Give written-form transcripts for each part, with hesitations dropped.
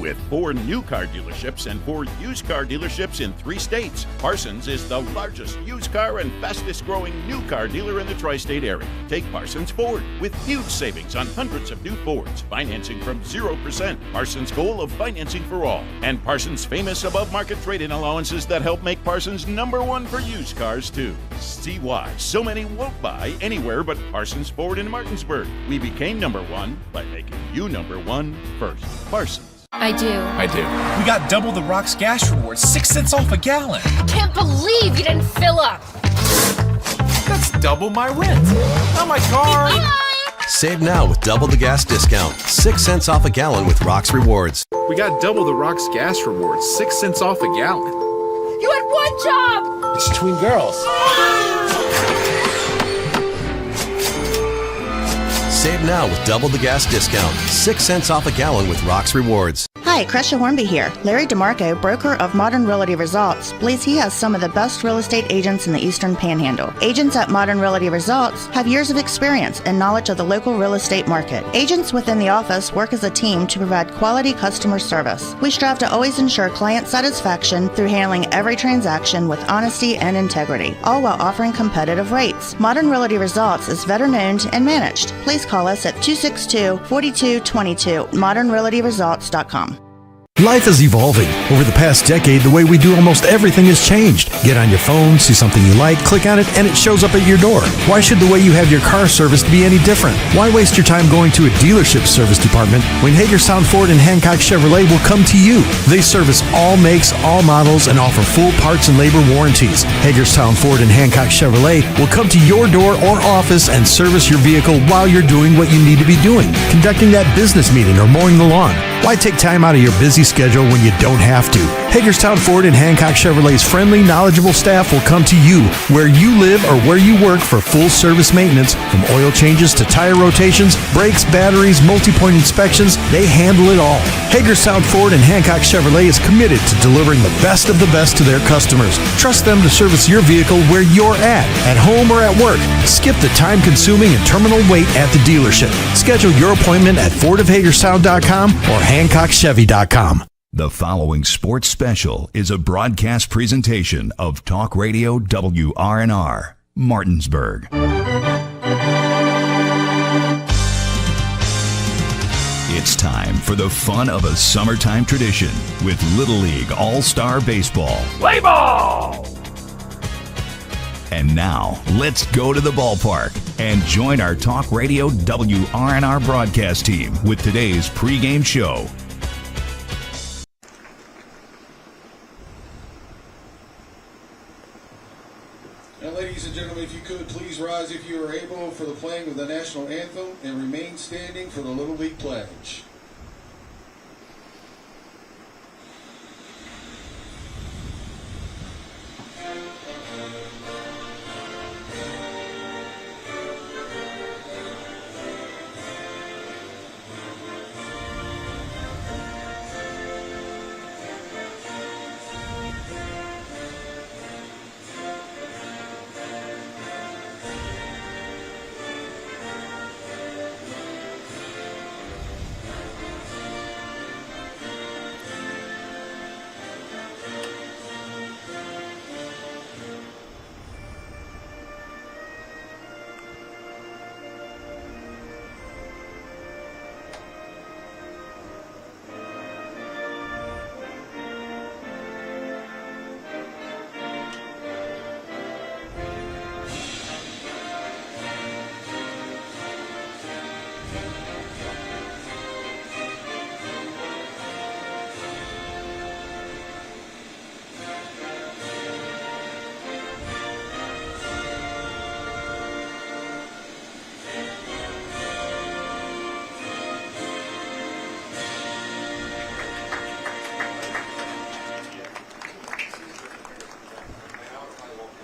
With 4 new car dealerships and 4 used car dealerships in 3 states, Parsons is the largest used car and fastest growing new car dealer in the tri-state area. Take Parsons Ford with huge savings on hundreds of new Fords, financing from 0%, Parsons' goal of financing for all, and Parsons' famous above-market trade-in allowances that help make Parsons #1 for used cars too. See why so many won't buy anywhere but Parsons Ford in Martinsburg. We became #1 by making you #1 first. Parsons. I do. We got double the Rock's gas rewards, 6 cents off a gallon. I can't believe you didn't fill up. That's double my rent. Not my car. Save now with double the gas discount. 6 cents off a gallon with Rock's Rewards. We got double the Rock's gas rewards, 6 cents off a gallon. You had one job! It's between girls. Save now with double the gas discount. 6 cents off a gallon with Rock's Rewards. Hi, Crescia Hornby here. Larry DeMarco, broker of Modern Realty Results, believes he has some of the best real estate agents in the Eastern Panhandle. Agents at Modern Realty Results have years of experience and knowledge of the local real estate market. Agents within the office work as a team to provide quality customer service. We strive to always ensure client satisfaction through handling every transaction with honesty and integrity, all while offering competitive rates. Modern Realty Results is veteran-owned and managed. Please call us at 262-4222, modernrealtyresults.com. Life is evolving. Over the past decade, the way we do almost everything has changed. Get on your phone, see something you like, click on it, and it shows up at your door. Why should the way you have your car serviced be any different? Why waste your time going to a dealership service department when Hagerstown Ford and Hancock Chevrolet will come to you? They service all makes, all models, and offer full parts and labor warranties. Hagerstown Ford and Hancock Chevrolet will come to your door or office and service your vehicle while you're doing what you need to be doing, conducting that business meeting or mowing the lawn. Why take time out of your busy schedule when you don't have to? Hagerstown Ford and Hancock Chevrolet's friendly, knowledgeable staff will come to you where you live or where you work for full service maintenance, from oil changes to tire rotations, brakes, batteries, multi-point inspections. They handle it all. Hagerstown Ford and Hancock Chevrolet is committed to delivering the best of the best to their customers. Trust them to service your vehicle where you're at home or at work. Skip the time-consuming and terminal wait at the dealership. Schedule your appointment at fordofhagerstown.com or hancockchevy.com. The following sports special is a broadcast presentation of Talk Radio WRNR, Martinsburg. It's time for the fun of a summertime tradition with Little League All-Star Baseball. Play ball! And now, let's go to the ballpark and join our Talk Radio WRNR broadcast team with today's pregame show. And ladies and gentlemen, if you could, please rise if you are able for the playing of the national anthem and remain standing for the Little League pledge.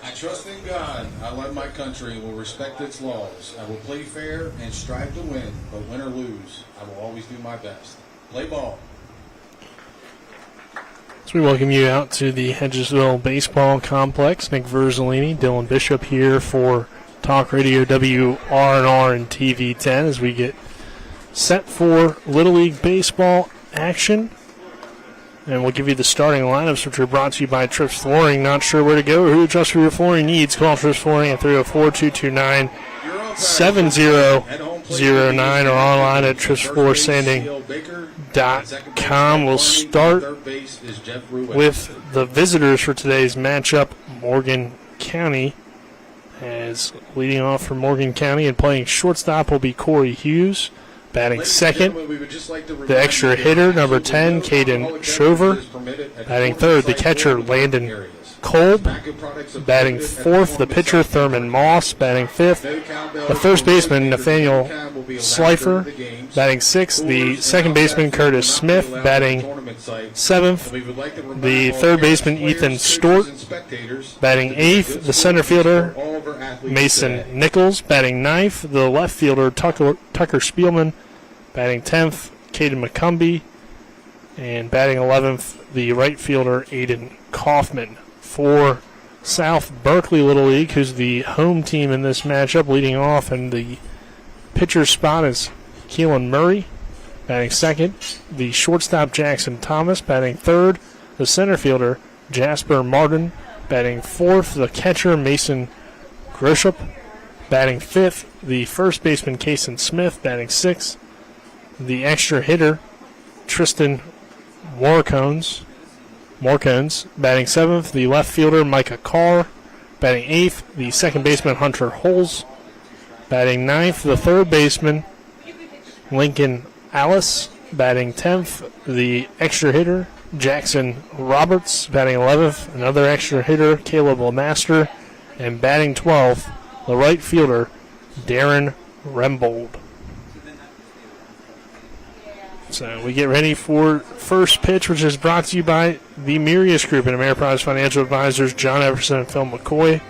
I trust in God, I love my country and will respect its laws. I will play fair and strive to win, but win or lose, I will always do my best. Play ball. So we welcome you out to the Hedgesville Baseball Complex. Nick Verzolini, Dylan Bishop here for Talk Radio WRNR and TV 10 as we get set for Little League Baseball action. And we'll give you the starting lineups, which are brought to you by Trips Flooring. Not sure where to go or who to trust for your flooring needs? Call Trips Flooring at 304-229-7009 or online at tripsfloorsanding.com. We'll start with the visitors for today's matchup, Morgan County. As leading off for Morgan County and playing shortstop will be Corey Hughes. Batting second, the extra hitter, number 10, Caden Shover. Batting third, the catcher, Landon Kolb. Batting fourth, the pitcher, Thurman Moss. Batting fifth, the first baseman, Nathaniel Slifer. Batting sixth, the second baseman, Curtis Smith. Batting seventh, the third baseman, Ethan Stort. Batting eighth, the center fielder, Mason Nichols. Batting ninth, the left fielder, Tucker Spielman. Batting 10th, Caden McCumbee. And batting 11th, the right fielder, Aiden Kaufman. For South Berkeley Little League, who's the home team in this matchup, leading off, and the pitcher spot is Keelan Murray. Batting second, the shortstop, Jackson Thomas. Batting third, the center fielder, Jasper Martin. Batting fourth, the catcher, Mason Groshup. Batting fifth, the first baseman, Kason Smith. Batting sixth, the extra hitter, Tristan Morcones. Batting seventh, the left fielder, Micah Carr. Batting eighth, the second baseman, Hunter Holes. Batting ninth, the third baseman, Lincoln Alice. Batting 10th, the extra hitter, Jackson Roberts. Batting 11th, another extra hitter, Caleb Lemaster. And batting 12th, the right fielder, Darren Rembold. So we get ready for first pitch, which is brought to you by the Mirius Group and Ameriprise Financial Advisors, John Everson and Phil McCoy.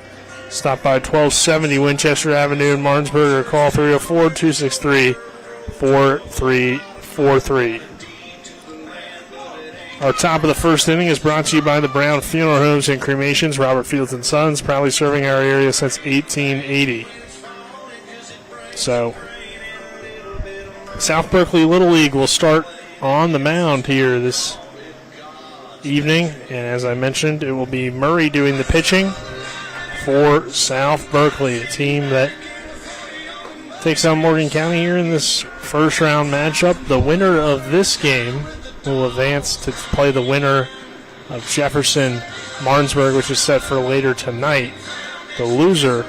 Stop by 1270 Winchester Avenue in Martinsburg or call 304-263-4343. Our top of the first inning is brought to you by the Brown Funeral Homes and Cremations, Robert Fields & Sons, proudly serving our area since 1880. So South Berkeley Little League will start on the mound here this evening. And as I mentioned, it will be Murray doing the pitching for South Berkeley, a team that takes on Morgan County here in this first round matchup. The winner of this game will advance to play the winner of Jefferson Martinsburg, which is set for later tonight. The loser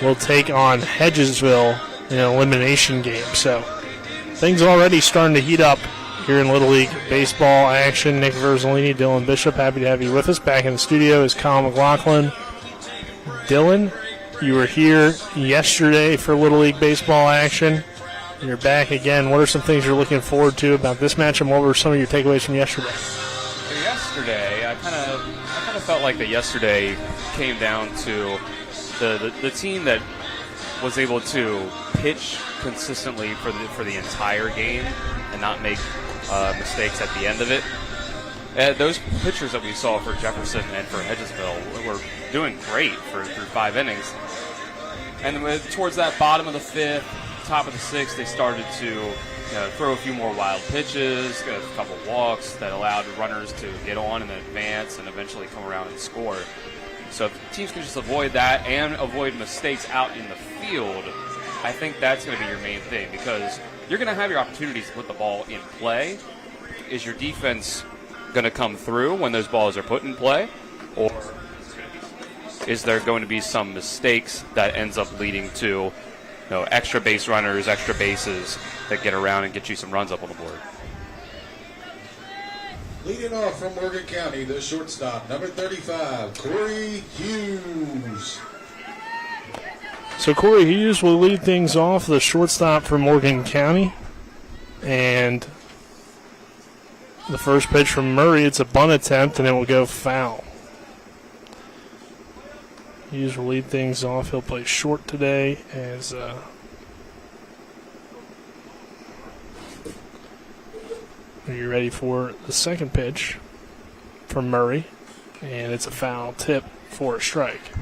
will take on Hedgesville in an elimination game. So things already starting to heat up here in Little League baseball action. Nick Verzolini, Dylan Bishop, happy to have you with us. Back in the studio is Kyle McLaughlin. Dylan, you were here yesterday for Little League baseball action. You're back again. What are some things you're looking forward to about this match, and what were some of your takeaways from yesterday? Yesterday, I kind of felt like that yesterday came down to the team that was able to pitch consistently for the entire game and not make mistakes at the end of it. Those pitchers that we saw for Jefferson and for Hedgesville were doing great through 5 innings. And towards that bottom of the fifth, top of the sixth, they started to throw a few more wild pitches, get a couple walks that allowed runners to get on in advance and eventually come around and score. So if teams can just avoid that and avoid mistakes out in the field, I think that's going to be your main thing, because you're going to have your opportunities to put the ball in play. Is your defense going to come through when those balls are put in play, or is there going to be some mistakes that ends up leading to extra base runners, extra bases that get around and get you some runs up on the board? Leading off from Morgan County, the shortstop, number 35, Corey Hughes. So Corey Hughes will lead things off, the shortstop for Morgan County. And the first pitch from Murray, it's a bunt attempt, and it will go foul. Hughes will lead things off. He'll play short today as are you ready for the second pitch from Murray? And it's a foul tip for a strike.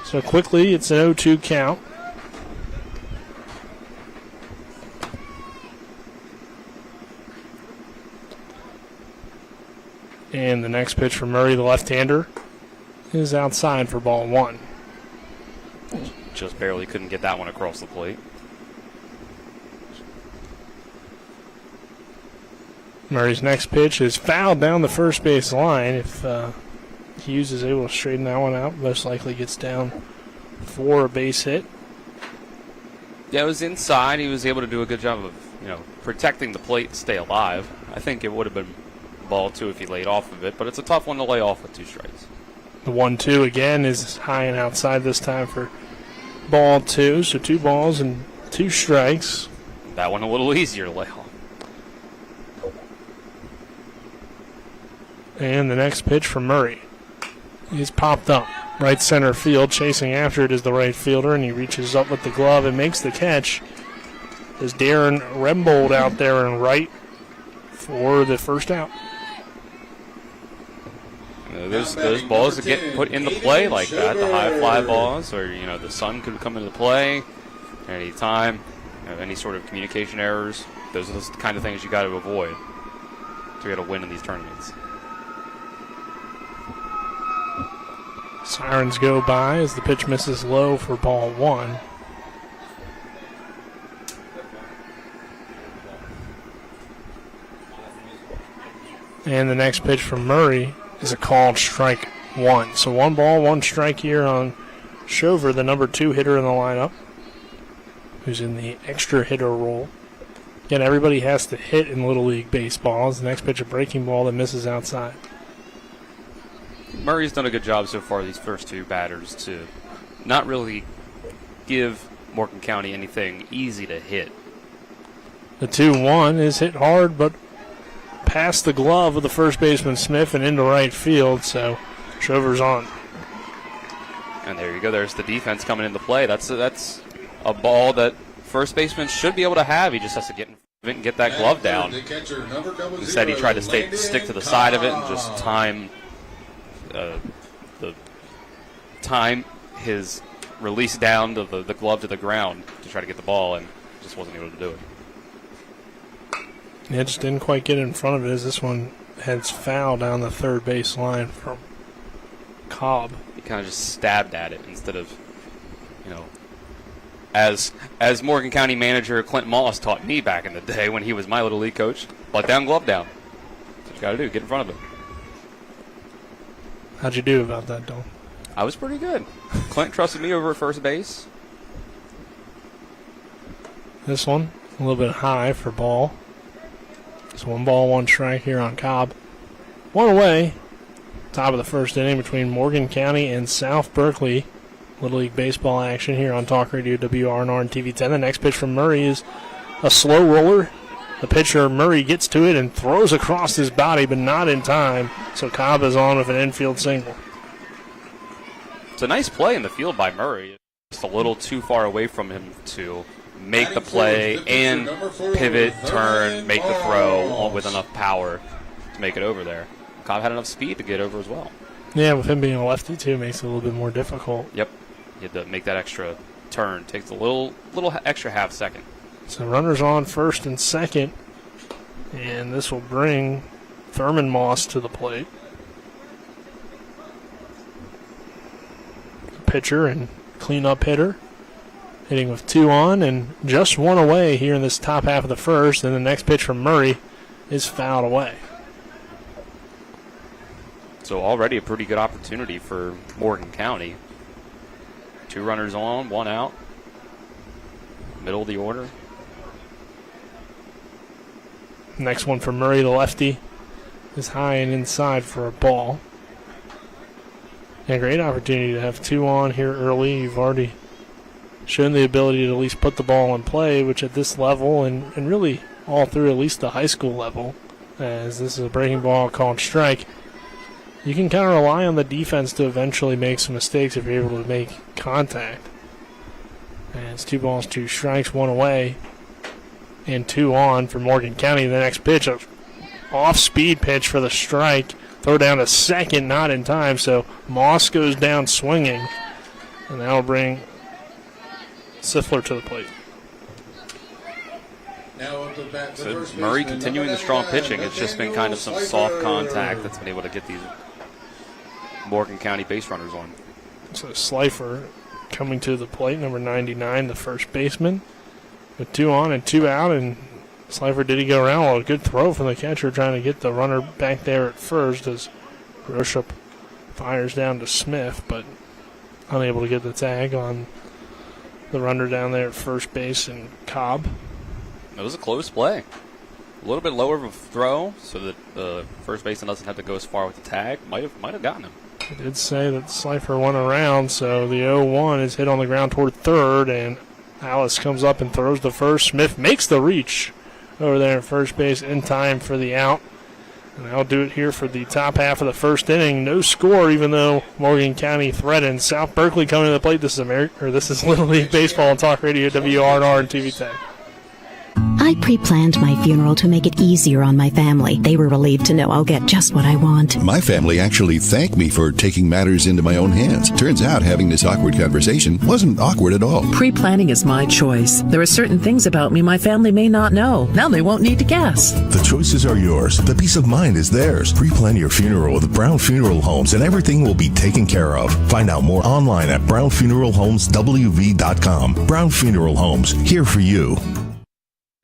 So quickly, it's an 0-2 count. And the next pitch from Murray, the left-hander, is outside for ball 1. Just barely couldn't get that one across the plate. Murray's next pitch is fouled down the first base line. If Hughes is able to straighten that one out, most likely gets down for a base hit. Yeah, it was inside. He was able to do a good job of, protecting the plate and stay alive. I think it would have been ball 2 if he laid off of it, but it's a tough one to lay off with 2 strikes. The 1-2 again is high and outside this time for ball 2, so 2 balls and 2 strikes. That one a little easier to lay off. And the next pitch from Murray is popped up. Right center field, chasing after it is the right fielder, and he reaches up with the glove and makes the catch. Is Darren Rembold out there in right for the first out. Those balls that get put into play like that, the high fly balls, or the sun could come into play at any time. Any sort of communication errors, those are the kind of things you got to avoid to get a win in these tournaments. Sirens go by as the pitch misses low for ball 1. And the next pitch from Murray is a called strike 1. So 1 ball, 1 strike here on Shover, the number 2 hitter in the lineup, who's in the extra hitter role. Again, everybody has to hit in Little League baseball. The next pitch, a breaking ball that misses outside. Murray's done a good job so far, these first 2 batters, to not really give Morgan County anything easy to hit. The 2-1 is hit hard, but past the glove of the first baseman Smith and into right field, so Shover's on. And there you go. There's the defense coming into play. That's a ball that first baseman should be able to have. He just has to get that glove down. Instead, he tried to stick to the side of it and just time his release down to the glove to the ground to try to get the ball, and just wasn't able to do it. Yeah, just didn't quite get in front of it as this one heads foul down the third base line from Cobb. He kind of just stabbed at it instead of, as Morgan County manager Clint Moss taught me back in the day when he was my Little League coach, let down, glove down. That's what you got to do, get in front of it. How'd you do about that, Don? I was pretty good. Clint trusted me over at first base. This one, a little bit high for ball. It's 1 ball, 1 strike here on Cobb. 1 away. Top of the first inning between Morgan County and South Berkeley. Little League baseball action here on Talk Radio WRNR and TV10. The next pitch from Murray is a slow roller. The pitcher, Murray, gets to it and throws across his body, but not in time. So Cobb is on with an infield single. It's a nice play in the field by Murray. Just a little too far away from him to make the play and pivot, turn, make the throw, all with enough power to make it over there. Cobb had enough speed to get over as well. Yeah, with him being a lefty, too, makes it a little bit more difficult. Yep. You had to make that extra turn. Takes a little extra half second. So runners on first and second, and this will bring Thurman Moss to the plate. Pitcher and cleanup hitter. Hitting with 2 on and just 1 away here in this top half of the first. And the next pitch from Murray is fouled away. So already a pretty good opportunity for Morgan County. 2 runners on, 1 out. Middle of the order. Next one for Murray, the lefty, is high and inside for a ball. And a great opportunity to have 2 on here early. You've already shown the ability to at least put the ball in play, which at this level and really all through at least the high school level, as this is a breaking ball called strike, you can kind of rely on the defense to eventually make some mistakes if you're able to make contact. And it's 2 balls, 2 strikes, 1 away, and 2 on for Morgan County. The next pitch, a off-speed pitch for the strike. Throw down to second, not in time, so Moss goes down swinging, and that'll bring Siffler to the plate. Now up to bat, the So first Murray baseman, continuing the number strong 99, pitching. It's just been kind of some Nathaniel soft contact Slifer. that's been able to get these Morgan County base runners on. So Slifer coming to the plate, number 99, the first baseman. With 2 on and 2 out, and Slifer did he go around? Well, a good throw from the catcher trying to get the runner back there at first as Roshop fires down to Smith, but unable to get the tag on the runner down there at first base and Cobb. It was a close play. A little bit lower of a throw so that the first baseman doesn't have to go as far with the tag. Might have gotten him. I did say that Slifer went around, so the 0-1 is hit on the ground toward third, and Alice comes up and throws the first. Smith makes the reach over there at first base in time for the out. And I'll do it here for the top half of the first inning. No score, even though Morgan County threatened. South Berkeley coming to the plate. This is Little League Baseball on Talk Radio, WRNR and TV10. I pre-planned my funeral to make it easier on my family. They were relieved to know I'll get just what I want. My family actually thanked me for taking matters into my own hands. Turns out having this awkward conversation wasn't awkward at all. Pre-planning is my choice. There are certain things about me my family may not know. Now they won't need to guess. The choices are yours. The peace of mind is theirs. Pre-plan your funeral with Brown Funeral Homes and everything will be taken care of. Find out more online at brownfuneralhomeswv.com. Brown Funeral Homes, here for you.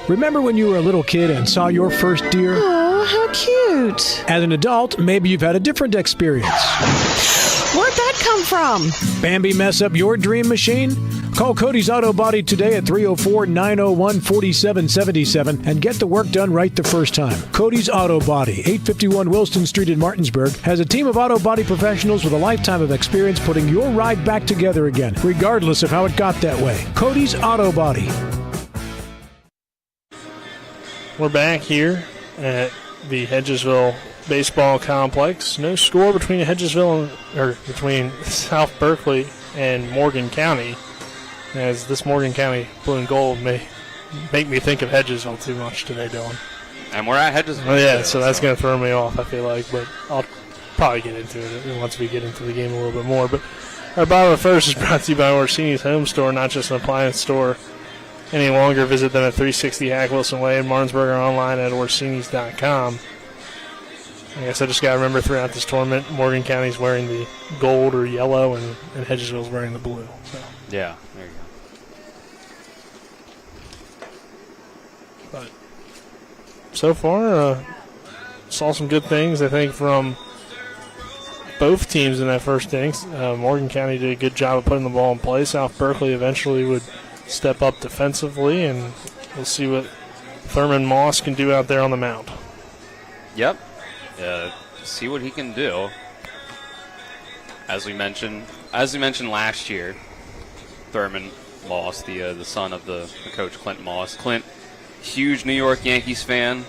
Remember when you were a little kid and saw your first deer? Oh, how cute. As an adult, maybe you've had a different experience. Where'd that come from? Bambi mess up your dream machine? Call Cody's Auto Body today at 304-901-4777 and get the work done right the first time. Cody's Auto Body, 851 Wilston Street in Martinsburg, has a team of auto body professionals with a lifetime of experience putting your ride back together again, regardless of how it got that way. Cody's Auto Body. We're back here at the Hedgesville Baseball Complex. No score between between South Berkeley and Morgan County, as this Morgan County blue and gold may make me think of Hedgesville too much today, Dylan. And we're at Hedgesville. Oh, yeah, so that's going to throw me off, I feel like, but I'll probably get into it once we get into the game a little bit more. But our bottom of the first is brought to you by Orsini's Home Store, not just an appliance store any longer. Visit them at 360 Hack Wilson Way in Martinsburg or online at orsinis.com. I guess I just got to remember throughout this tournament, Morgan County's wearing the gold or yellow, and Hedgesville's wearing the blue. So. Yeah, there you go. But so far, saw some good things, I think, from both teams in that first inning. Morgan County did a good job of putting the ball in play. South Berkeley eventually would step up defensively, and we'll see what Thurman Moss can do out there on the mound. Yep. See what he can do. As we mentioned last year, Thurman Moss, the son of the coach Clint Moss. Clint, huge New York Yankees fan.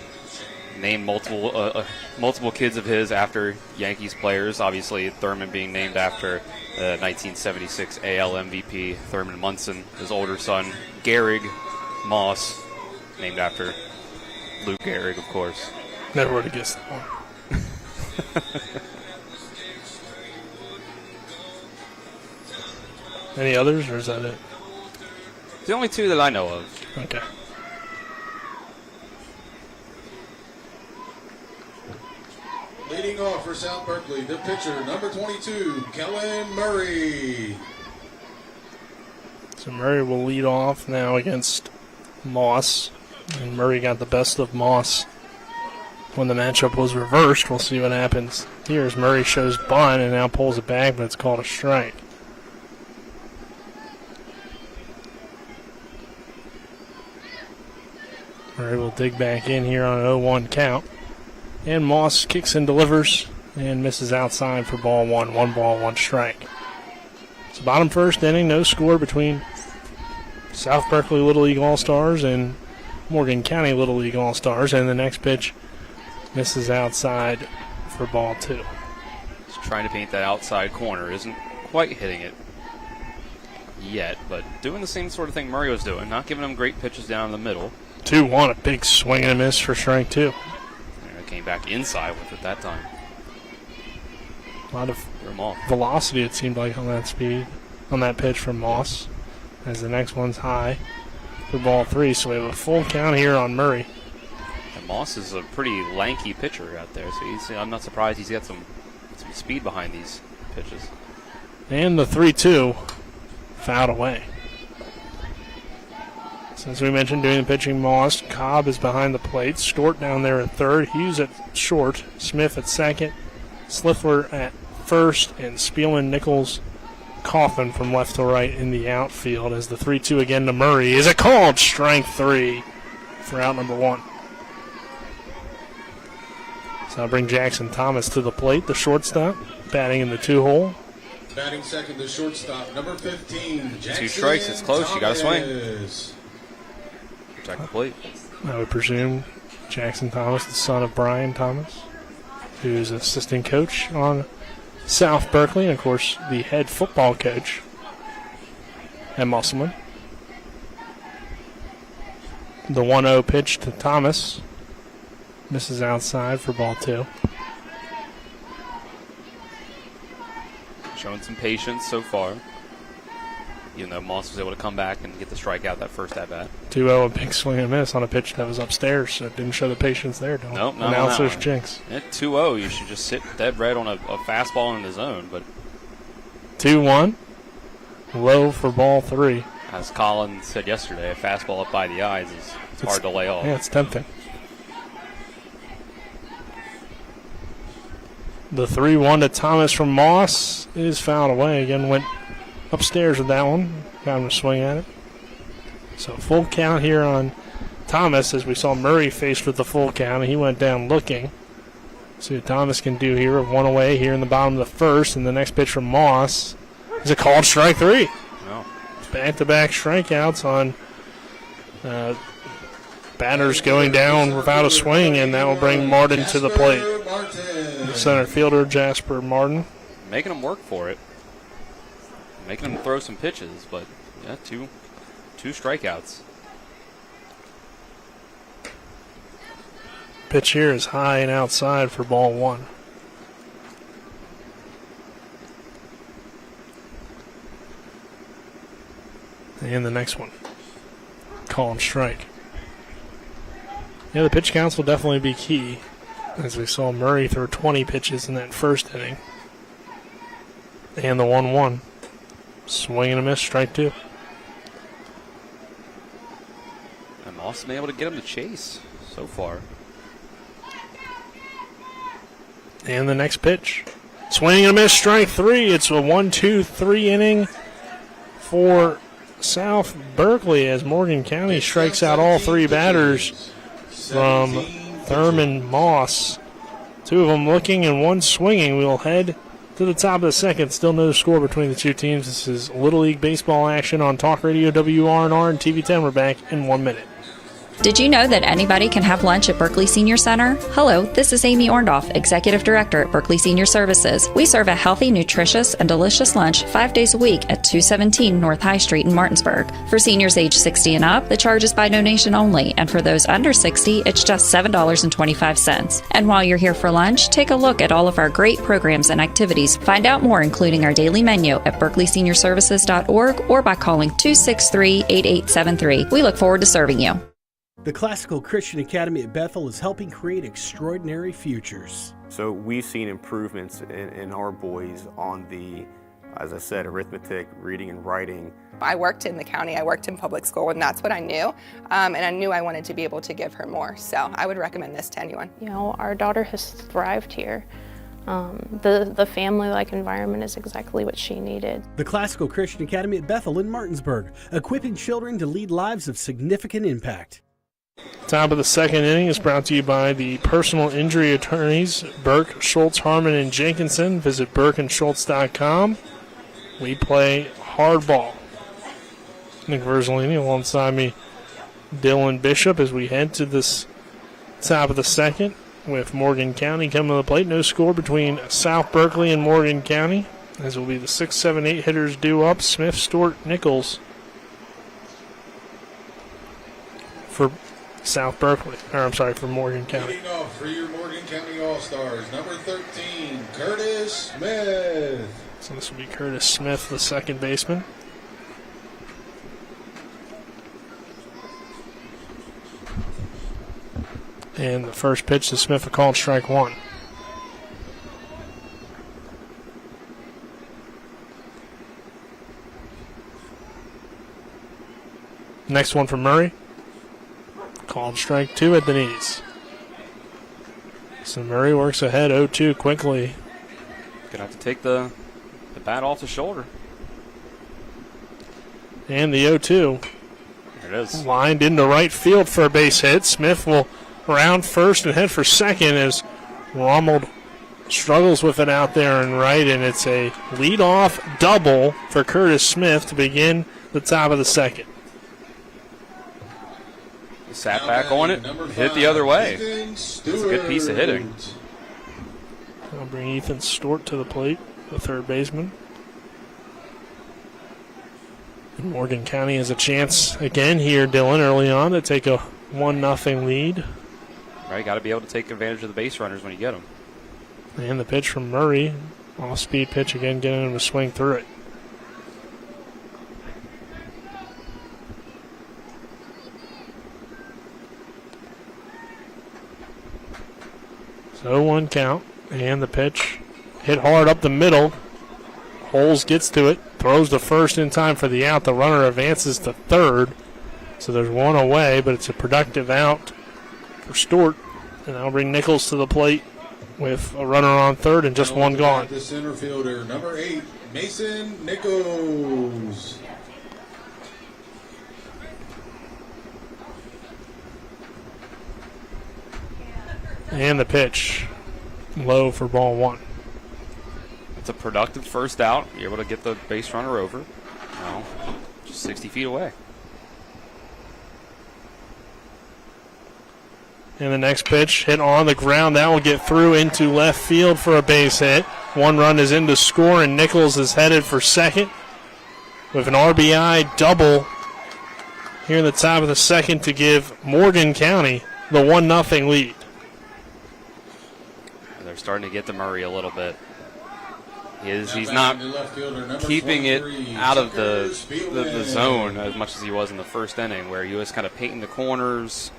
Named multiple kids of his after Yankees players. Obviously, Thurman being named after 1976 AL MVP Thurman Munson. His older son, Gehrig Moss, named after Lou Gehrig, of course. Never would have guessed that one. Any others, or is that it? The only two that I know of. Okay. Leading off for South Berkeley, the pitcher, number 22, Kellen Murray. So Murray will lead off now against Moss. And Murray got the best of Moss when the matchup was reversed. We'll see what happens here as Murray shows bunt and now pulls it back, but it's called a strike. Murray will dig back in here on an 0-1 count. And Moss kicks and delivers and misses outside for ball one. 1 ball, 1 strike. So bottom first inning, no score between South Berkeley Little League All-Stars and Morgan County Little League All-Stars. And the next pitch misses outside for ball 2. He's trying to paint that outside corner. Isn't quite hitting it yet, but doing the same sort of thing Murray was doing. Not giving him great pitches down the middle. 2-1, a big swing and a miss for strike 2. Came back inside with it that time. A lot of velocity, it seemed like, on that pitch from Moss, as the next one's high. for ball 3. So we have a full count here on Murray. And Moss is a pretty lanky pitcher out there, so I'm not surprised he's got some speed behind these pitches. And the 3-2 fouled away. As we mentioned, doing the pitching, Moss. Cobb is behind the plate. Stort down there at third. Hughes at short. Smith at second. Slifler at first. And Spielman, Nichols, Coffin from left to right in the outfield. As the 3-2 again to Murray. Is it called? Strike 3 for out number 1. So I'll bring Jackson Thomas to the plate, the shortstop, batting in the 2-hole. Batting second, the shortstop, number 15, Jackson 2 strikes, it's close. You got to swing. Thomas. Protect the plate. I would presume Jackson Thomas, the son of Brian Thomas, who's assistant coach on South Berkeley, and of course the head football coach at Musselman. The 1-0 pitch to Thomas. Misses outside for ball 2. Showing some patience so far. Even though Moss was able to come back and get the strikeout that first at-bat. 2-0, a big swing and a miss on a pitch that was upstairs, so it didn't show the patience there. Nope, not Announcer's on jinx. At 2-0, you should just sit dead red on a fastball in the zone. But 2-1, low for ball 3. As Colin said yesterday, a fastball up by the eyes is hard to lay off. Yeah, it's tempting. The 3-1 to Thomas from Moss is fouled away. Again, went upstairs with that one. Got him to swing at it. So full count here on Thomas as we saw Murray faced with the full count. He went down looking. See what Thomas can do here. 1 away here in the bottom of the first. And the next pitch from Moss is a called strike 3. No. Back-to-back strikeouts on batters going down without a swing, and that will bring Martin to the plate. Center fielder Jasper Martin. Making him work for it. Making him throw some pitches, but yeah, two strikeouts. Pitch here is high and outside for ball 1. And the next one. Call him strike. Yeah, the pitch counts will definitely be key, as we saw Murray throw 20 pitches in that first inning. And the 1-1. Swing and a miss, strike 2. And Moss been able to get him to chase so far. And the next pitch. Swing and a miss, strike 3. It's a 1-2-3 inning for South Berkeley as Morgan County strikes out all 3 batters from Thurman Moss. 2 of them looking and 1 swinging. We'll head to the top of the second. Still no score between the 2 teams. This is Little League Baseball action on Talk Radio WRNR and TV10. We're back in 1 minute. Did you know that anybody can have lunch at Berkeley Senior Center? Hello, this is Amy Orndorff, Executive Director at Berkeley Senior Services. We serve a healthy, nutritious, and delicious lunch 5 days a week at 217 North High Street in Martinsburg. For seniors age 60 and up, the charge is by donation only, and for those under 60, it's just $7.25. And while you're here for lunch, take a look at all of our great programs and activities. Find out more, including our daily menu, at berkeleyseniorservices.org or by calling 263-8873. We look forward to serving you. The Classical Christian Academy at Bethel is helping create extraordinary futures. So we've seen improvements in our boys on the, as I said, arithmetic, reading and writing. I worked in the county, I worked in public school, and that's what I knew. And I knew I wanted to be able to give her more. So I would recommend this to anyone. You know, our daughter has thrived here. The family-like environment is exactly what she needed. The Classical Christian Academy at Bethel in Martinsburg, equipping children to lead lives of significant impact. Top of the second inning is brought to you by the personal injury attorneys Burke, Schultz, Harmon, and Jenkinson. Visit burkeandschultz.com. We play hardball. Nick Verzolini alongside me, Dylan Bishop, as we head to this top of the second with Morgan County coming to the plate. No score between South Berkeley and Morgan County, as will be the 6, 7, 8 hitters due up. Smith, Stort, Nichols for South Berkeley, for Morgan County. Leading off for your Morgan County All-Stars, number 13, Curtis Smith. So this will be Curtis Smith, the second baseman. And the first pitch to Smith, a called strike one. Next one from Murray. Called strike two at the knees. So Murray works ahead 0-2 quickly. Gonna have to take the bat off the shoulder. And the 0-2. There it is. Lined into right field for a base hit. Smith will round first and head for second as Rommel struggles with it out there and right, and it's a leadoff double for Curtis Smith to begin the top of the second. Sat back on it, hit the other way. It's a good piece of hitting. I'll bring Ethan Stewart to the plate, the third baseman. And Morgan County has a chance again here, Dylan, early on to take a 1-0 lead. Right, got to be able to take advantage of the base runners when you get them. And the pitch from Murray, off-speed pitch again, getting him to swing through it. So 1 count, and the pitch hit hard up the middle. Holes gets to it, throws to first in time for the out. The runner advances to third, so there's one away, but it's a productive out for Stewart. And that'll bring Nichols to the plate with a runner on third and just one gone. The center fielder, number 8, Mason Nichols. And the pitch, low for ball one. It's a productive first out. You're able to get the base runner over. Now, just 60 feet away. And the next pitch hit on the ground. That will get through into left field for a base hit. One run is in to score, and Nichols is headed for second with an RBI double here in the top of the second to give Morgan County the 1-0 lead. They're starting to get to Murray a little bit. He's not keeping it out of the zone as much as he was in the first inning, where he was kind of painting the corners.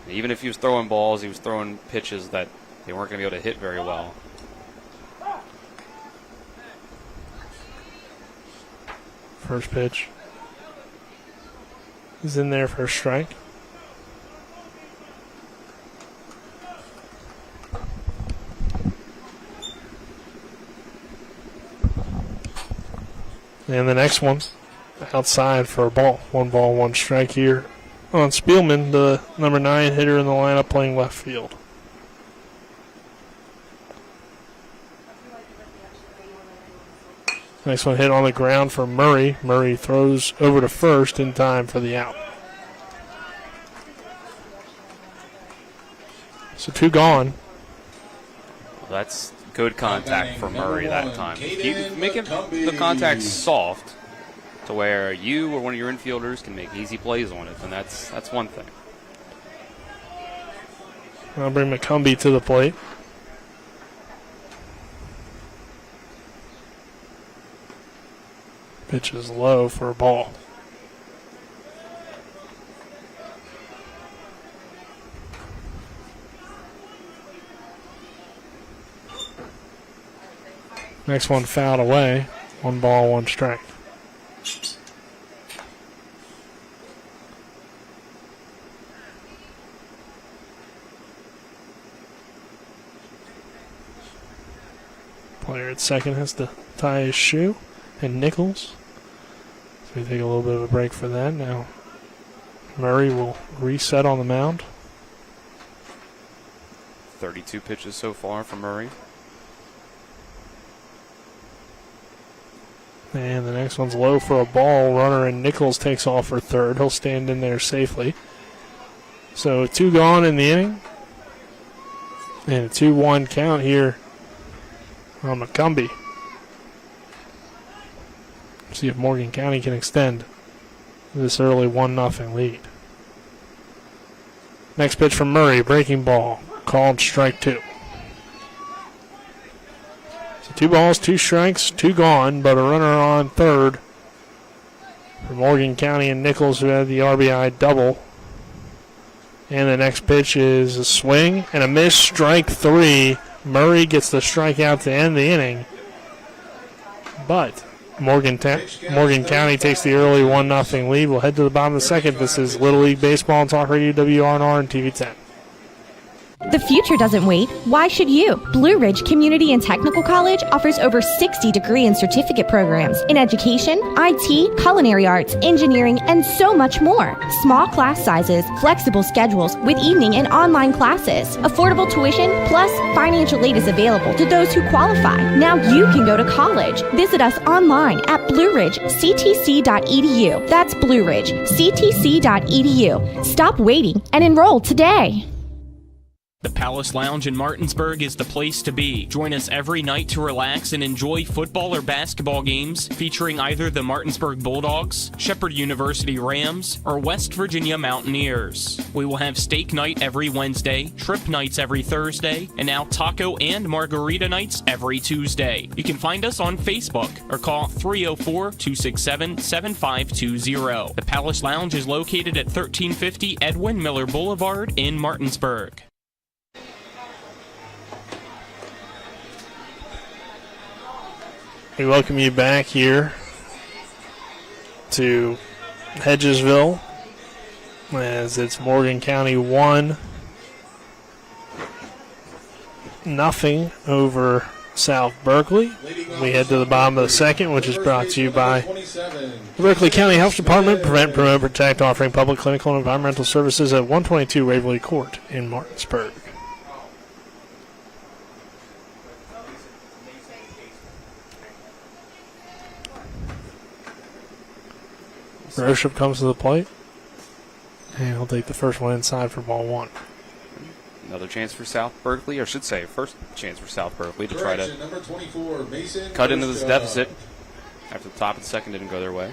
Even if he was throwing balls, he was throwing pitches that they weren't going to be able to hit very well. First pitch is in there for a strike. And the next one outside for a ball. 1 ball, 1 strike here on Spielman, the number 9 hitter in the lineup playing left field. Next one hit on the ground for Murray. Murray throws over to first in time for the out. So 2 gone. Well, that's good contact for Murray that time. You make the contact soft to where you or one of your infielders can make easy plays on it, and that's one thing. I'll bring McCumbee to the plate. Pitch is low for a ball. Next one fouled away. 1 ball, 1 strike. Player at second has to tie his shoe. And Nichols. So we take a little bit of a break for that. Now Murray will reset on the mound. 32 pitches so far for Murray. And the next one's low for a ball. Runner and Nichols takes off for third. He'll stand in there safely. So 2 gone in the inning. And a 2-1 count here on McCumbee. See if Morgan County can extend this early 1-0 lead. Next pitch from Murray, breaking ball, called strike 2. So 2 balls, 2 strikes, 2 gone, but a runner on third for Morgan County and Nichols, who had the RBI double. And the next pitch is a swing and a miss, strike 3. Murray gets the strikeout to end the inning. But Morgan County takes the early 1-0 lead. We'll head to the bottom of the second. This is Little League Baseball on Talk Radio WRNR and TV 10. The future doesn't wait. Why should you? Blue Ridge Community and Technical College offers over 60 degree and certificate programs in education, IT, culinary arts, engineering, and so much more. Small class sizes, flexible schedules with evening and online classes, affordable tuition, plus financial aid is available to those who qualify. Now you can go to college. Visit us online at blueridgectc.edu. That's blueridgectc.edu. Stop waiting and enroll today. The Palace Lounge in Martinsburg is the place to be. Join us every night to relax and enjoy football or basketball games featuring either the Martinsburg Bulldogs, Shepherd University Rams, or West Virginia Mountaineers. We will have steak night every Wednesday, trip nights every Thursday, and now taco and margarita nights every Tuesday. You can find us on Facebook or call 304-267-7520. The Palace Lounge is located at 1350 Edwin Miller Boulevard in Martinsburg. We welcome you back here to Hedgesville as it's Morgan County 1-0 over South Berkeley. We head to the bottom of the second, which is brought to you by the Berkeley County Health Department. Prevent, Promote, Protect, offering public, clinical, and environmental services at 122 Waverly Court in Martinsburg. Roship comes to the plate, and he'll take the first one inside for ball 1. Another chance for South Berkeley, or I should say, first chance for South Berkeley to try to cut into this deficit after the top of the second didn't go their way.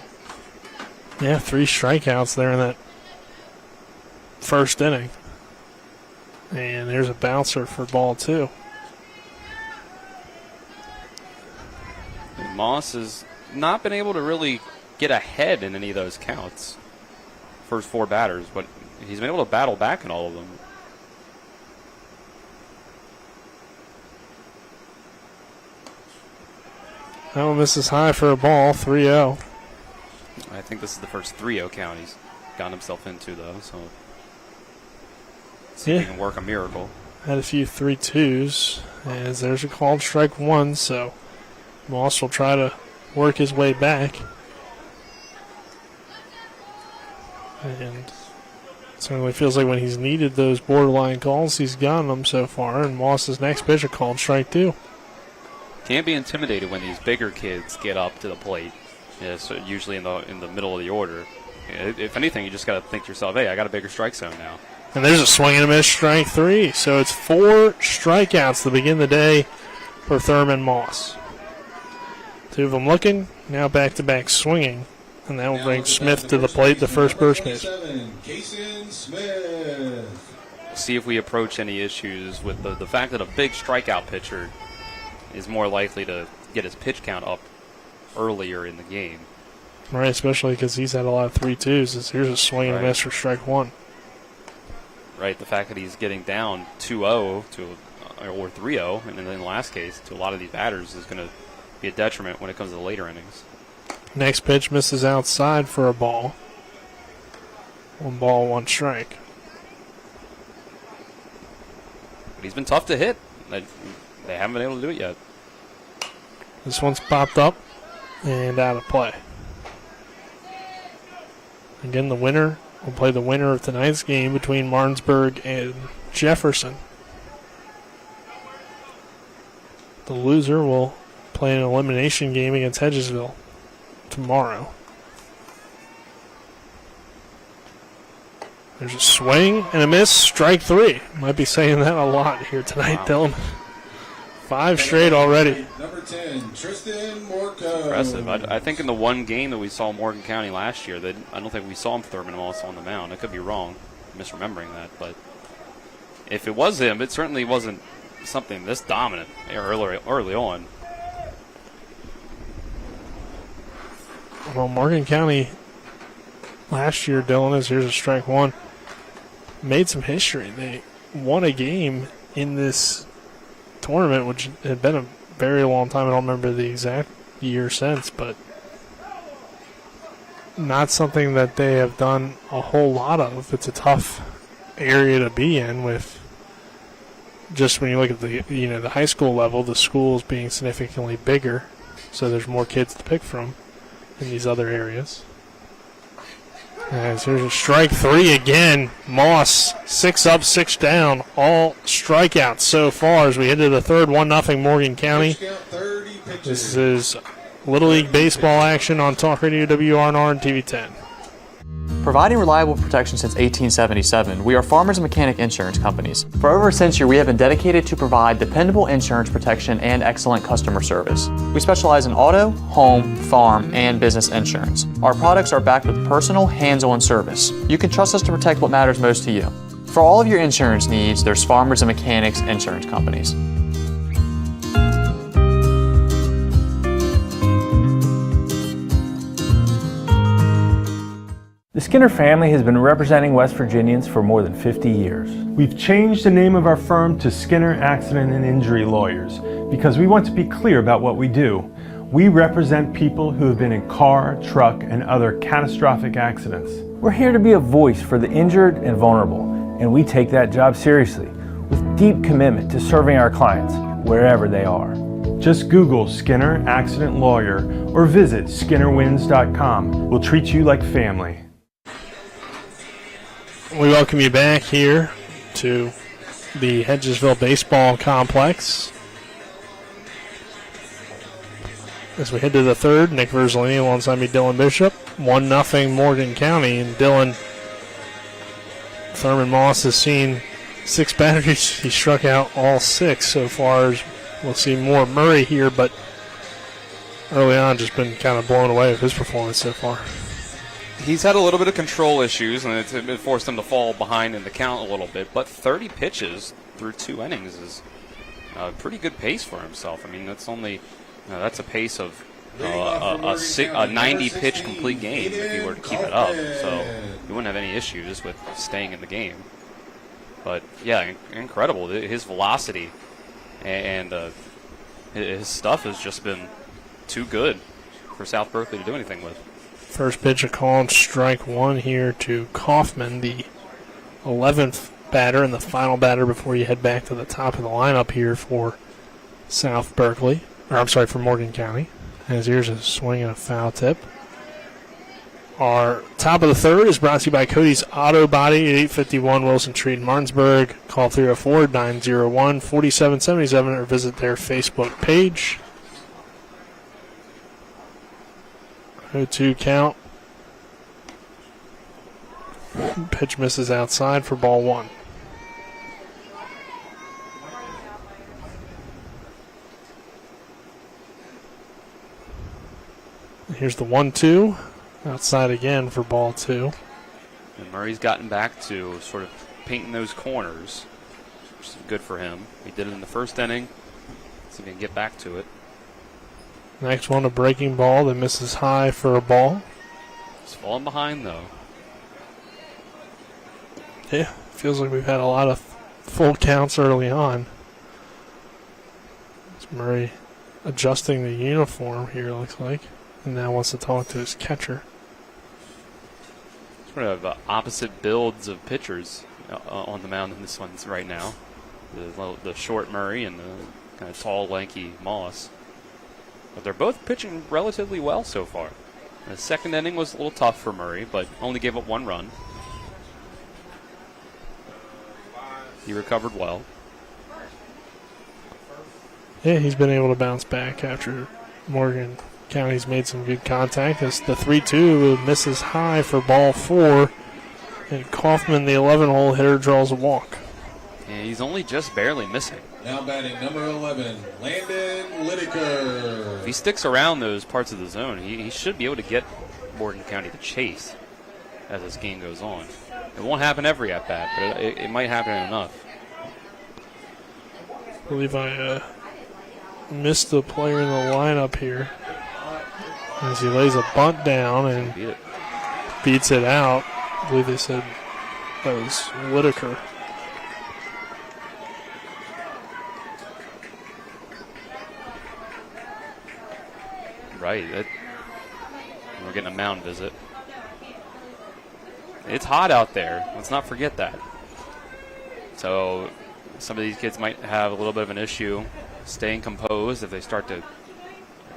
Yeah, 3 strikeouts there in that first inning. And there's a bouncer for ball 2. And Moss has not been able to really get ahead in any of those counts. First 4 batters, but he's been able to battle back in all of them. That one misses high for a ball, 3-0. I think this is the first 3-0 count he's gotten himself into, though, so see if he can work a miracle. Had a few 3-2s, as there's a called strike 1, so Moss will try to work his way back. And it certainly feels like when he's needed those borderline calls, he's gotten them so far. And Moss's next pitch, a called strike 2. Can't be intimidated when these bigger kids get up to the plate. Yeah, so usually in the middle of the order. If anything, you just got to think to yourself, hey, I got a bigger strike zone now. And there's a swing and a miss, strike 3. So it's 4 strikeouts to begin the day for Thurman Moss. 2 of them looking, now back-to-back swinging. And that will bring Smith to the plate, the first baseman. See if we approach any issues with the fact that a big strikeout pitcher is more likely to get his pitch count up earlier in the game. Right, especially because he's had a lot of 3-2s. Here's a swing and a miss for strike 1. Right, the fact that he's getting down 2-0 or 3-0, and in the last case, to a lot of these batters is going to be a detriment when it comes to the later innings. Next pitch misses outside for a ball. 1 ball, 1 strike. But he's been tough to hit. They haven't been able to do it yet. This one's popped up and out of play. Again, the winner will play the winner of tonight's game between Martinsburg and Jefferson. The loser will play an elimination game against Hedgesville tomorrow. There's a swing and a miss, strike 3. Might be saying that a lot here tonight, Dylan. 5 straight already. Number 10, Tristan Morco. Impressive. I think in the one game that we saw Morgan County last year, that I don't think we saw him Thurman also on the mound. I could be wrong, misremembering that, but if it was him, it certainly wasn't something this dominant early on. Well, Morgan County last year, Dylan, here's a strike 1. made some history. They won a game in this tournament, which had been a very long time. I don't remember the exact year since, but not something that they have done a whole lot of. It's a tough area to be in, with just when you look at the high school level, the schools being significantly bigger, so there's more kids to pick from in these other areas. As here's a strike 3 again. Moss 6 up, 6 down. All strikeouts so far as we head to the third. 1-0 Morgan County. This is Little League Baseball action on Talk Radio WRNR and TV 10. Providing reliable protection since 1877, we are Farmers and Mechanic Insurance Companies. For over a century, we have been dedicated to provide dependable insurance protection and excellent customer service. We specialize in auto, home, farm, and business insurance. Our products are backed with personal, hands-on service. You can trust us to protect what matters most to you. For all of your insurance needs, there's Farmers and Mechanics Insurance Companies. The Skinner family has been representing West Virginians for more than 50 years. We've changed the name of our firm to Skinner Accident and Injury Lawyers because we want to be clear about what we do. We represent people who have been in car, truck, and other catastrophic accidents. We're here to be a voice for the injured and vulnerable, and we take that job seriously with deep commitment to serving our clients wherever they are. Just Google Skinner Accident Lawyer or visit SkinnerWins.com. We'll treat you like family. We welcome you back here to the Hedgesville Baseball Complex. As we head to the third, Nick Verzolini alongside me, Dylan Bishop. 1-0 Morgan County. And Dylan, Thurman Moss has seen 6 batters. He struck out all 6 so far. We'll see more Murray here, but early on just been kind of blown away with his performance so far. He's had a little bit of control issues, and it forced him to fall behind in the count a little bit. But 30 pitches through 2 innings is a pretty good pace for himself. I mean, that's a pace of a 90-pitch complete game if he were to keep it up. So he wouldn't have any issues with staying in the game. But, yeah, incredible. His velocity and his stuff has just been too good for South Berkeley to do anything with. First pitch, a called strike 1 here to Kaufman, the 11th batter and the final batter before you head back to the top of the lineup here for South Berkeley. For Morgan County. As here's a swing and a foul tip. Our top of the third is brought to you by Cody's Auto Body at 851 Wilson Street in Martinsburg. Call 304-901-4777 or visit their Facebook page. 0-2 count. Pitch misses outside for ball 1. Here's the 1-2. Outside again for ball 2. And Murray's gotten back to sort of painting those corners, which is good for him. He did it in the first inning. So he can get back to it. Next one, a breaking ball that misses high for a ball. He's falling behind, though. Yeah, feels like we've had a lot of full counts early on. It's Murray adjusting the uniform here, looks like. And now wants to talk to his catcher. Sort of opposite builds of pitchers on the mound in this one right now. The short Murray and the kind of tall, lanky Moss. But they're both pitching relatively well so far. The second inning was a little tough for Murray, but only gave up 1 run. He recovered well. Yeah, he's been able to bounce back after Morgan County's made some good contact. As the 3-2 misses high for ball 4. And Kaufman, the 11-hole hitter, draws a walk. And he's only just barely missing. Now batting number 11, Landon Lideker. If he sticks around those parts of the zone, he should be able to get Morgan County to chase as this game goes on. It won't happen every at-bat, but it might happen enough. I believe I missed the player in the lineup here. As he lays a bunt down and beats it out. I believe they said That was Whitaker. Right. We're getting a mound visit. It's hot out there. Let's not forget that. So some of these kids might have a little bit of an issue staying composed if they start to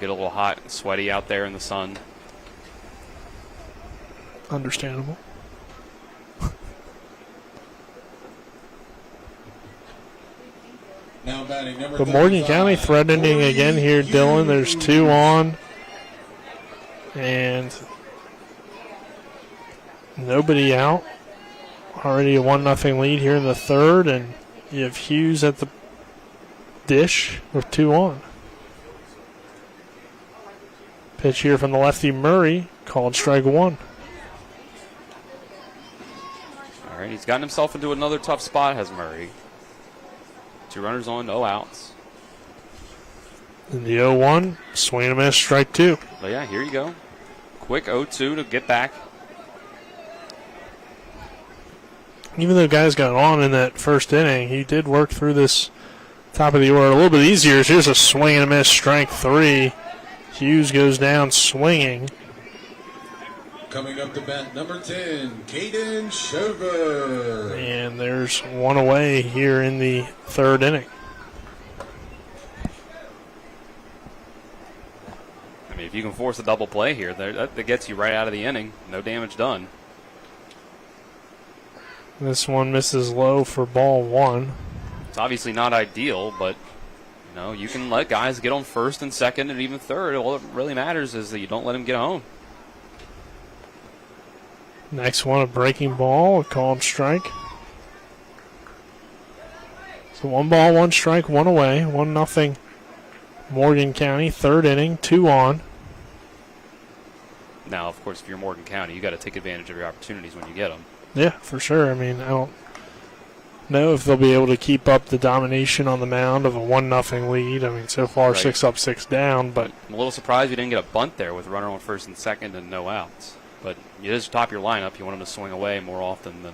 get a little hot and sweaty out there in the sun. Understandable. Now batting number But Morgan County threatening again here, Dylan. There's 2 on. And nobody out. Already a 1-0 lead here in the third. And you have Hughes at the dish with 2 on. Pitch here from the lefty Murray. Called strike 1. All right, he's gotten himself into another tough spot, has Murray. 2 runners on, no outs. And the 0-1, swing and a miss, strike 2. But yeah, here you go. Quick 0-2 to get back. Even though guys got on in that first inning, he did work through this top of the order a little bit easier. Here's a swing and a miss, strike 3. Hughes goes down swinging. Coming up to bat number 10, Caden Shover. And there's 1 away here in the third inning. I mean, if you can force a double play here, that gets you right out of the inning. No damage done. This one misses low for ball 1. It's obviously not ideal, but you can let guys get on first and second and even third. All that really matters is that you don't let them get home. Next one, a breaking ball, a called strike. So 1 ball, 1 strike, 1 away, 1-0 Morgan County, third inning, 2 on. Now, of course, if you're Morgan County, you got to take advantage of your opportunities when you get them. Yeah, for sure. I mean, I don't know if they'll be able to keep up the domination on the mound of a 1-0 lead. I mean, so far, Right. 6 up, 6 down, but I'm a little surprised you didn't get a bunt there with a runner on first and second and no outs. But you just top your lineup. You want them to swing away more often than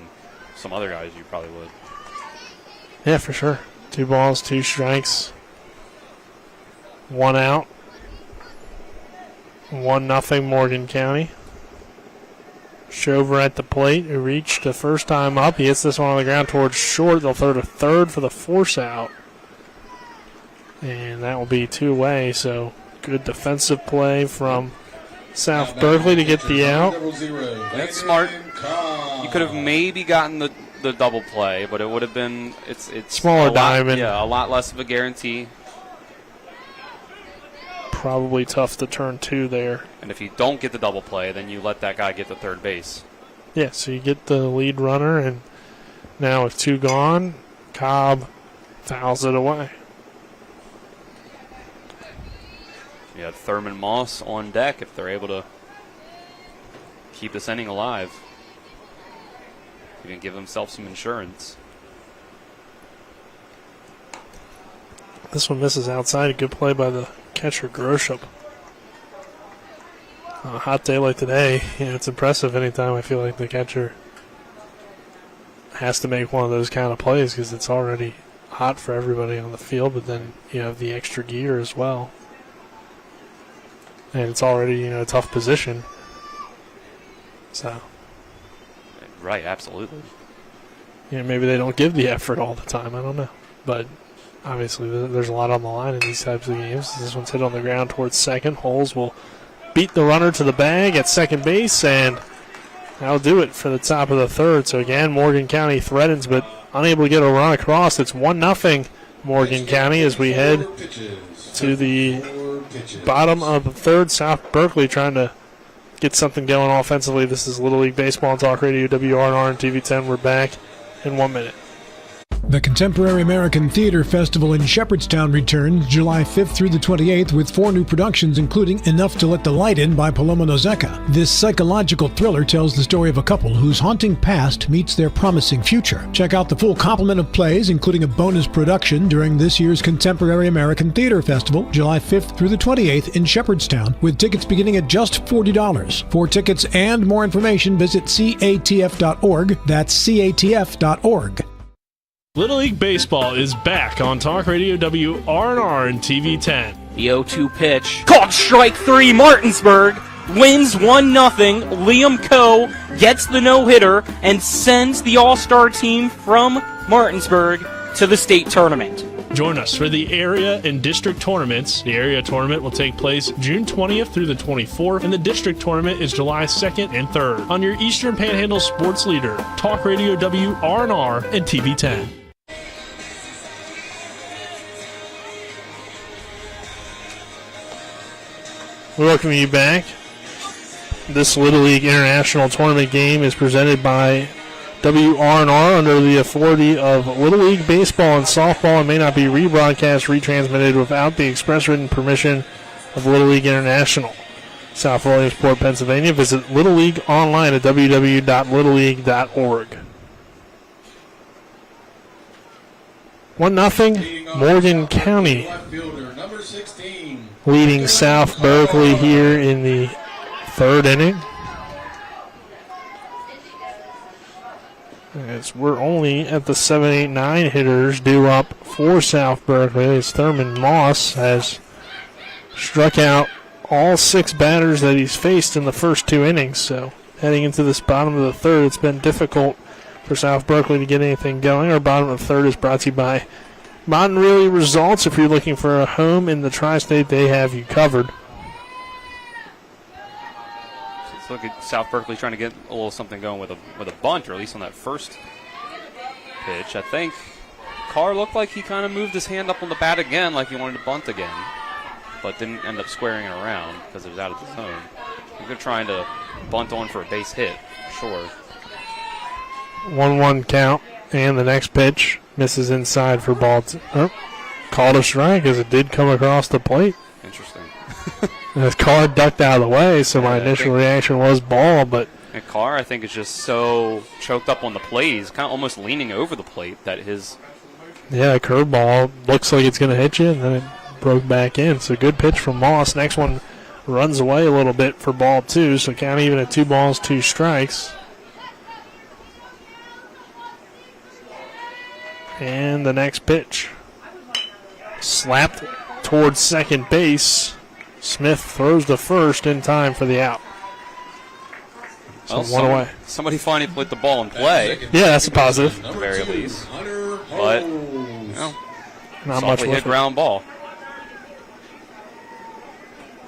some other guys you probably would. yeah, for sure. 2 balls, 2 strikes, 1 out. 1-0 Morgan County. Shover at the plate, who reached the first time up. He hits this one on the ground towards short. They'll throw to third for the force out. And that will be 2 away. So good defensive play from South Berkeley to get the out. That's smart. You could have maybe gotten the double play, but it would have been it's Smaller diamond. Yeah, a lot less of a guarantee. Probably tough to turn 2 there. And if you don't get the double play, then you let that guy get the third base. Yeah, so you get the lead runner, and now with 2 gone, Cobb fouls it away. You had Thurman Moss on deck if they're able to keep this inning alive. Even give themselves some insurance. This one misses outside. A good play by the catcher, Groshup. On a hot day like today, it's impressive anytime I feel like the catcher has to make one of those kind of plays because it's already hot for everybody on the field, but then you have the extra gear as well. And it's already, a tough position. So. Right, absolutely. Maybe they don't give the effort all the time. I don't know. But obviously there's a lot on the line in these types of games. This one's hit on the ground towards second. Holes will beat the runner to the bag at second base, and that'll do it for the top of the third. So again, Morgan County threatens, but unable to get a run across. It's 1-0 Morgan County as we head to the bottom of the third. South Berkeley trying to get something going offensively. This is Little League Baseball and Talk Radio, WRNR and TV10. We're back in 1 minute. The Contemporary American Theater Festival in Shepherdstown returns July 5th through the 28th with 4 new productions, including Enough to Let the Light In by Paloma Nozeca. This psychological thriller tells the story of a couple whose haunting past meets their promising future. Check out the full complement of plays, including a bonus production, during this year's Contemporary American Theater Festival, July 5th through the 28th in Shepherdstown, with tickets beginning at just $40. For tickets and more information, visit catf.org. That's catf.org. Little League Baseball is back on Talk Radio WRNR and TV 10. The 0-2 pitch. Caught strike 3, Martinsburg. Wins 1-0. Liam Coe gets the no-hitter and sends the All-Star team from Martinsburg to the state tournament. Join us for the area and district tournaments. The area tournament will take place June 20th through the 24th, and the district tournament is July 2nd and 3rd. On your Eastern Panhandle sports leader, Talk Radio WRNR and TV 10. We welcome you back. This Little League International Tournament game is presented by WRNR under the authority of Little League Baseball and Softball and may not be rebroadcast, retransmitted without the express written permission of Little League International. South Williamsport, Pennsylvania. Visit Little League online at www.littleleague.org. 1-0, Morgan County leading South Berkeley here in the 3rd inning. As we're only at the 7, 8, 9 hitters due up for South Berkeley, as Thurman Moss has struck out all 6 batters that he's faced in the first 2 innings. So heading into this bottom of the 3rd, it's been difficult for South Berkeley to get anything going. Our bottom of the 3rd is brought to you by Modern Really Results. If you're looking for a home in the Tri-State, they have you covered. Let's look at South Berkeley trying to get a little something going with a bunt, or at least on that first pitch. I think Carr looked like he kind of moved his hand up on the bat again, like he wanted to bunt again, but didn't end up squaring it around because it was out of the zone. I think they're trying to bunt on for a base hit, for sure. 1-1 count, and the next pitch misses inside for ball. Called a strike as it did come across the plate. Interesting. His Carr ducked out of the way, so my initial reaction was ball, but... And Carr, I think, is just so choked up on the plate. He's kind of almost leaning over the plate that his... Yeah, a curveball looks like it's going to hit you, and then it broke back in. So good pitch from Moss. Next one runs away a little bit for ball 2, so count even at 2 balls, 2 strikes. And the next pitch. Slapped towards second base. Smith throws to first in time for the out. So one away. Somebody finally put the ball in play. Yeah, that's a positive. At the very least. But, not much hit ground ball.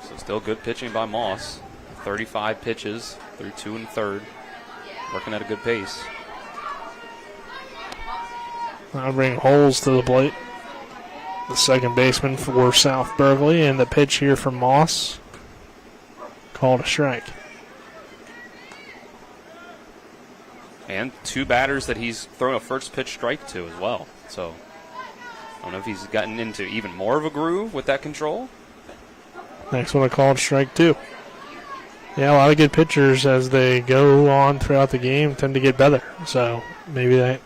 So still good pitching by Moss. 35 pitches through 2 1/3. Working at a good pace. I'll bring Holes to the plate. The second baseman for South Berkeley, and the pitch here from Moss. Called a strike. And 2 batters that he's thrown a first pitch strike to as well. So I don't know if he's gotten into even more of a groove with that control. Next one, a called strike 2. Yeah, a lot of good pitchers as they go on throughout the game tend to get better. So maybe that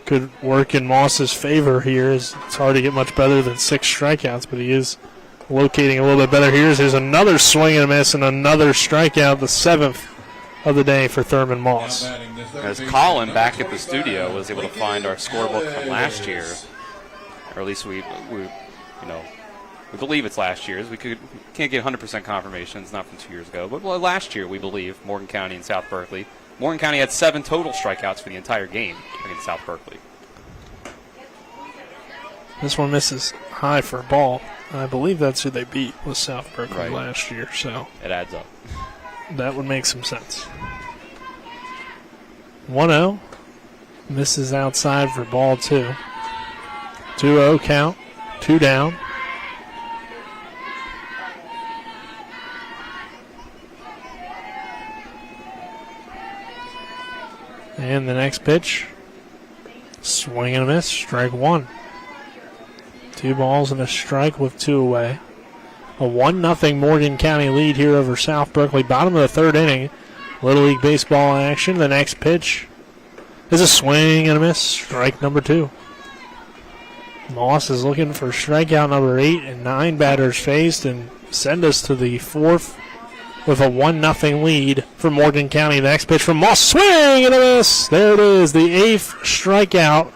could work in Moss's favor here. It's hard to get much better than 6 strikeouts, but he is locating a little bit better here. There's another swing and a miss and another strikeout, the 7th of the day for Thurman Moss. As Colin back at the studio was able to find our scorebook from last year, or at least we believe it's last year's. We can't get 100% confirmation. It's not from 2 years ago, but last year we believe Morgan County and South Berkeley. Morgan County had 7 total strikeouts for the entire game against South Berkeley. This one misses high for a ball. I believe that's who they beat, was South Berkeley last year. So it adds up. That would make some sense. 1-0. Misses outside for ball 2. 2-0 count. 2 down. And the next pitch, Swing and a miss. Strike one. 2 balls and a strike with 2 away. A 1-0 Morgan County lead here over South Berkeley. Bottom of the 3rd inning. Little League Baseball action. The next pitch is a swing and a miss. Strike number 2. Moss is looking for strikeout number 8 and 9 batters faced, and send us to the 4th with a 1-0 lead for Morgan County. The next pitch from Moss. Swing and a miss. There it is. The 8th strikeout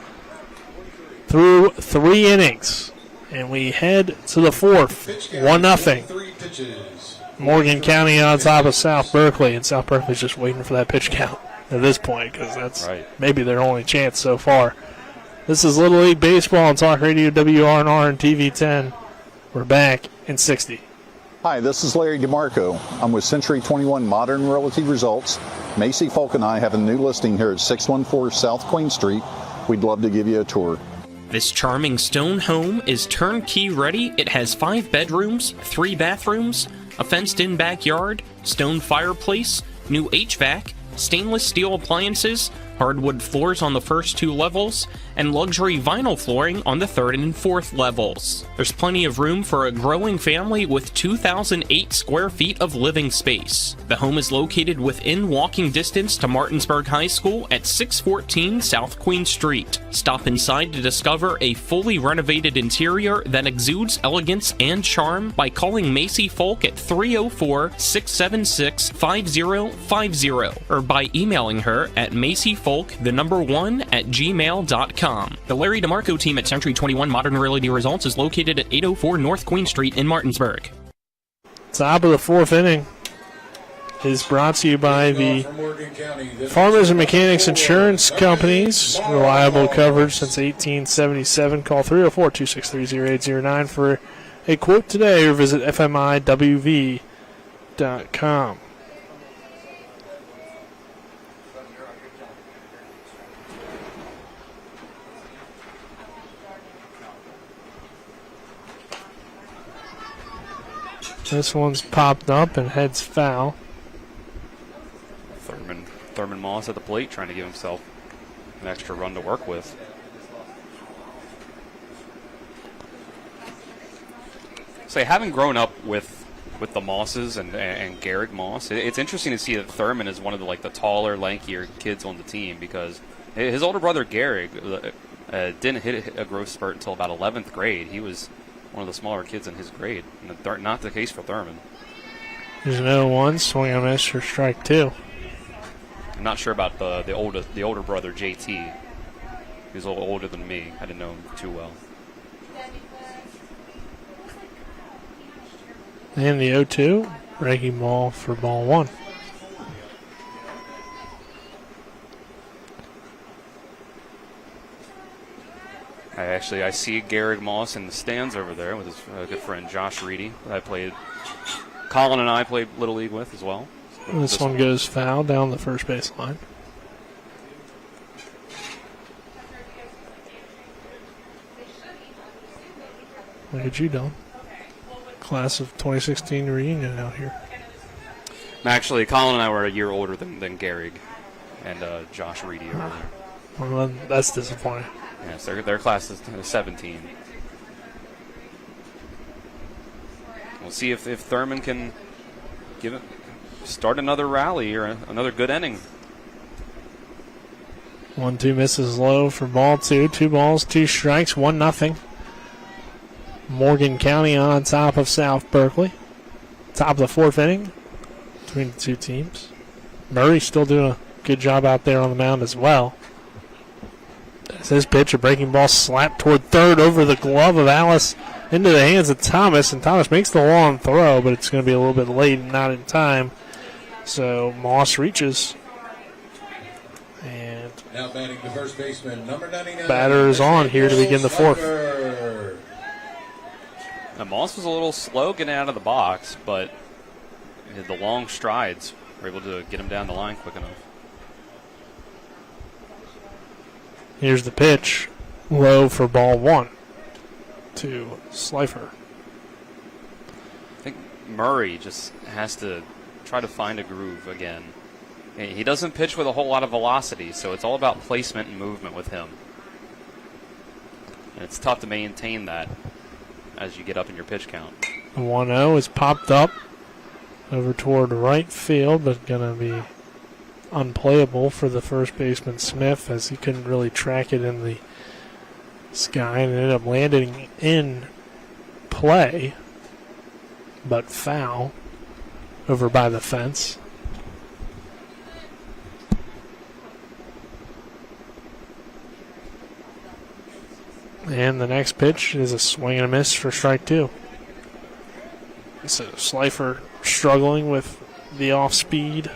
through 3 innings. And we head to the 4th. 1-0. Morgan County on top of South Berkeley. And South Berkeley's just waiting for that pitch count at this point, because that's maybe their only chance so far. This is Little League Baseball on Talk Radio WRNR and TV 10. We're back in 60. Hi, this is Larry DeMarco. I'm with Century 21 Modern Realty Results. Macy Folk and I have a new listing here at 614 South Queen Street. We'd love to give you a tour. This charming stone home is turnkey ready. It has 5 bedrooms, 3 bathrooms, a fenced-in backyard, stone fireplace, new HVAC, stainless steel appliances, hardwood floors on the first 2 levels, and luxury vinyl flooring on the 3rd and 4th levels. There's plenty of room for a growing family with 2,008 square feet of living space. The home is located within walking distance to Martinsburg High School at 614 South Queen Street. Stop inside to discover a fully renovated interior that exudes elegance and charm by calling Macy Folk at 304-676-5050 or by emailing her at macyfolk1@gmail.com. The Larry DeMarco team at Century 21 Modern Realty Results is located at 804 North Queen Street in Martinsburg. Top of the 4th inning is brought to you by the Farmers and Mechanics Insurance Companies. Reliable coverage since 1877. Call 304-263-0809 for a quote today or visit fmiwv.com. This one's popped up and heads foul. Thurman Moss at the plate trying to give himself an extra run to work with. So having grown up with the Mosses and Garrick Moss, it's interesting to see that Thurman is one of the taller, lankier kids on the team, because his older brother Garrick didn't hit a growth spurt until about 11th grade. He was one of the smaller kids in his grade. Not the case for Thurman. There's another one. Swing and a miss for strike 2. I'm not sure about the older brother JT. He's a little older than me. I didn't know him too well. And the 0-2, breaking ball for ball 1. I see Garrick Moss in the stands over there with his good friend Josh Reedy. Colin and I played Little League with as well. This one goes foul down the first base line. Look at you, Don. Class of 2016 reunion out here. Actually, Colin and I were a year older than Garrick and Josh Reedy over there. Well, that's disappointing. Yes, their class is 17. We'll see if Thurman can start another rally or another good inning. 1-2 misses low for ball 2. 2 balls, 2 strikes, 1-0. Morgan County on top of South Berkeley. Top of the 4th inning between the 2 teams. Murray still doing a good job out there on the mound as well. As his pitch, a breaking ball slapped toward third over the glove of Alice into the hands of Thomas, and Thomas makes the long throw, but it's going to be a little bit late and not in time. So Moss reaches. And now batting the first baseman, number 99. Batter is on here to begin the 4th. Now, Moss was a little slow getting out of the box, but the long strides were able to get him down the line quick enough. Here's the pitch. Low for ball 1 to Slifer. I think Murray just has to try to find a groove again. He doesn't pitch with a whole lot of velocity, so it's all about placement and movement with him. And it's tough to maintain that as you get up in your pitch count. The 1-0 is popped up over toward right field, but going to be unplayable for the first baseman Smith, as he couldn't really track it in the sky and ended up landing in play, but foul over by the fence. And the next pitch is a swing and a miss for strike 2. So Slifer struggling with the off speed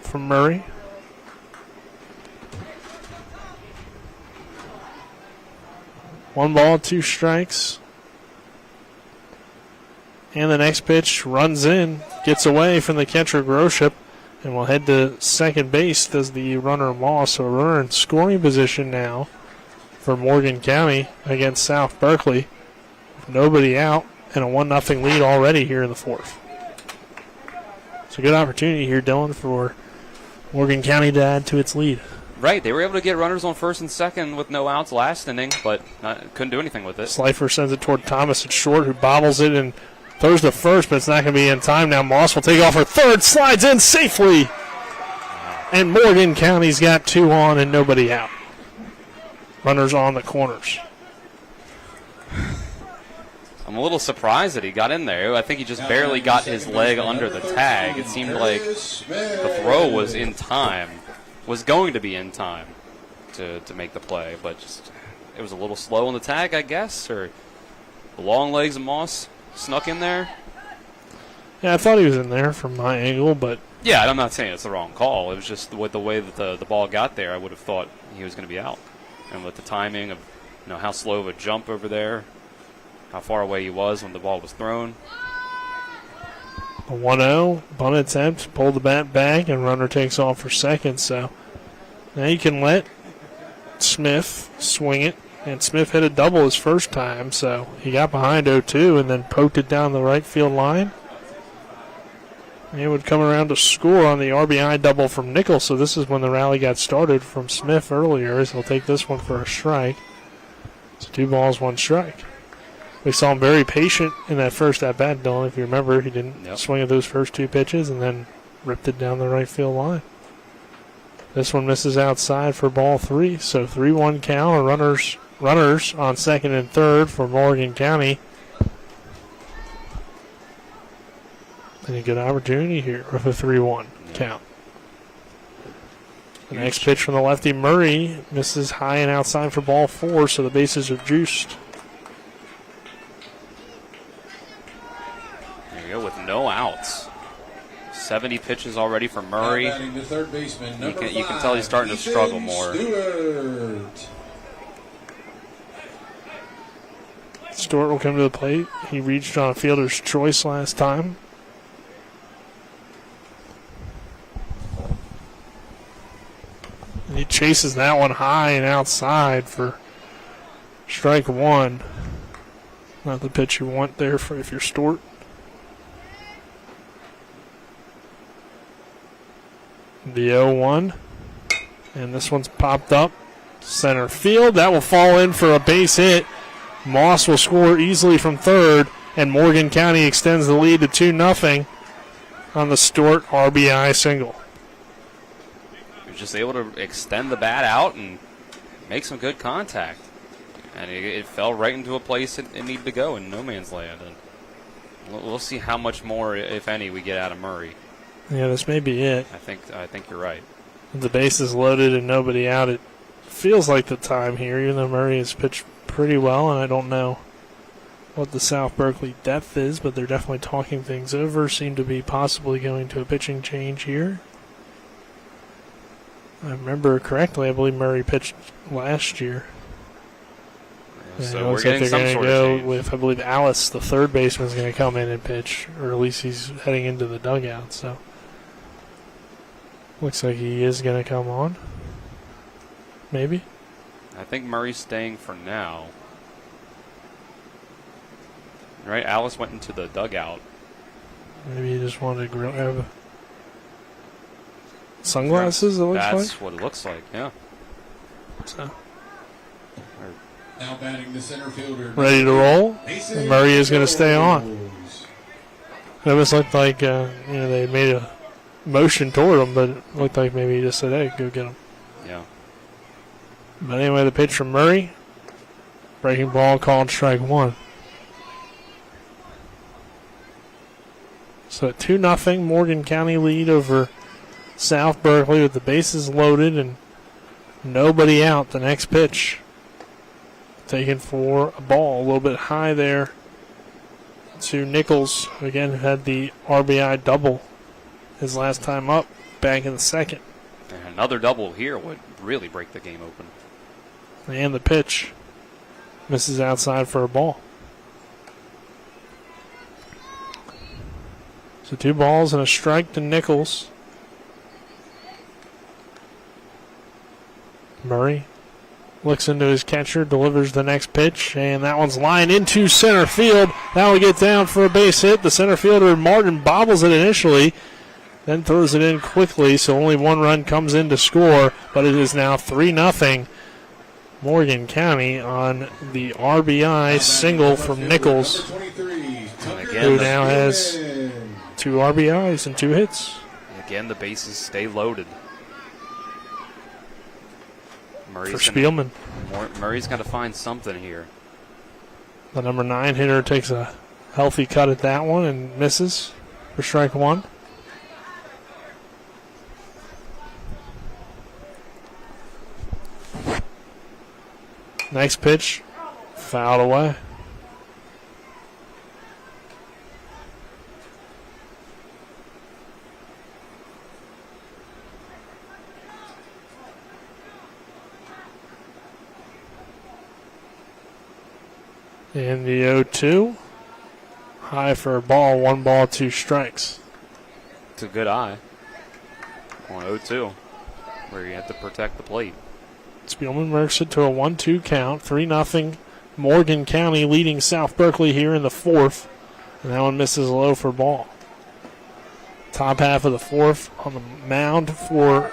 from Murray. One ball, 2 strikes. And the next pitch runs in, gets away from the catcher Groship, and will head to second base. Does the runner Moss. So a runner in scoring position now for Morgan County against South Berkeley. Nobody out, and a 1-0 lead already here in the 4th. It's a good opportunity here, Dylan, for Morgan County to add to its lead. Right, they were able to get runners on first and second with no outs last inning, but couldn't do anything with it. Slifer sends it toward Thomas at short, who bobbles it and throws to first, but it's not going to be in time now. Moss will take off for third, slides in safely. And Morgan County's got 2 on and nobody out. Runners on the corners. I'm a little surprised that he got in there. I think he just barely got his leg under the tag. It seemed like the throw was in time, was going to be in time to make the play, but just it was a little slow on the tag, I guess, or the long legs of Moss snuck in there. Yeah, I thought he was in there from my angle, but... Yeah, I'm not saying it's the wrong call. It was just with the way that the ball got there, I would have thought he was going to be out. And with the timing of how slow of a jump over there, how far away he was when the ball was thrown. A 1-0, bunt attempt, pull the bat back, and runner takes off for second. So now you can let Smith swing it. And Smith hit a double his first time, so he got behind 0-2 and then poked it down the right field line. He would come around to score on the RBI double from Nichols, so this is when the rally got started from Smith earlier, as he'll take this one for a strike. It's 2 balls, 1 strike. We saw him very patient in that first at-bat, Dylan. If you remember, he didn't swing at those first 2 pitches and then ripped it down the right field line. This one misses outside for ball 3, so 3-1 count, and runners on second and third for Morgan County. And a good opportunity here with a 3-1 count. The next pitch from the lefty, Murray, misses high and outside for ball 4, so the bases are juiced. There you go, with no outs. 70 pitches already for Murray. The third baseman, you can tell he's starting to struggle more. Stewart will come to the plate. He reached on a fielder's choice last time. And he chases that one high and outside for strike 1. Not the pitch you want there for if you're Stewart. The 0-1. And this one's popped up. Center field. That will fall in for a base hit. Moss will score easily from third, and Morgan County extends the lead to 2-0 on the Stewart RBI single. He was just able to extend the bat out and make some good contact. And it fell right into a place it needed to go in no man's land. And we'll see how much more, if any, we get out of Murray. Yeah, this may be it. I think you're right. The base is loaded and nobody out. It feels like the time here, even though Murray has pitched pretty well, and I don't know what the South Berkeley depth is, but they're definitely talking things over. Seem to be possibly going to a pitching change here. I remember correctly, I believe Murray pitched last year. So we're getting some sort of change. With, I believe, Alice, the third baseman, is going to come in and pitch, or at least he's heading into the dugout. So looks like he is going to come on. Maybe. I think Murray's staying for now. Right, Alice went into the dugout. Maybe he just wanted to grab sunglasses, it looks like. That's what it looks like, yeah. So. Now batting the center fielder. Ready to roll. And Murray is going to stay on. It almost looked like they made a motion toward him, but it looked like maybe he just said, hey, go get him. Yeah. But anyway, the pitch from Murray. Breaking ball called strike one. So 2-0 Morgan County lead over South Berkeley with the bases loaded and nobody out. The next pitch taken for a ball a little bit high there to Nichols. Again, had the RBI double his last time up back in the second. And another double here would really break the game open. And the pitch misses outside for a ball. So 2 balls and a strike to Nichols. Murray looks into his catcher, delivers the next pitch, and that one's lined into center field. That will get down for a base hit. The center fielder, Martin, bobbles it initially, then throws it in quickly, so only 1 run comes in to score, but it is now 3-0 Morgan County on the RBI single from Nichols, who now has 2 RBIs and 2 hits. Again, the bases stay loaded. For Spielman. Murray's got to find something here. The number 9 hitter takes a healthy cut at that one and misses for strike one. Next pitch, fouled away. And the 0-2. High for a ball, 1 ball, 2 strikes. It's a good eye on 0-2, where you have to protect the plate. Spielman works it to a 1-2 count. 3-0 Morgan County leading South Berkeley here in the 4th. And that one misses low for ball. Top half of the 4th on the mound for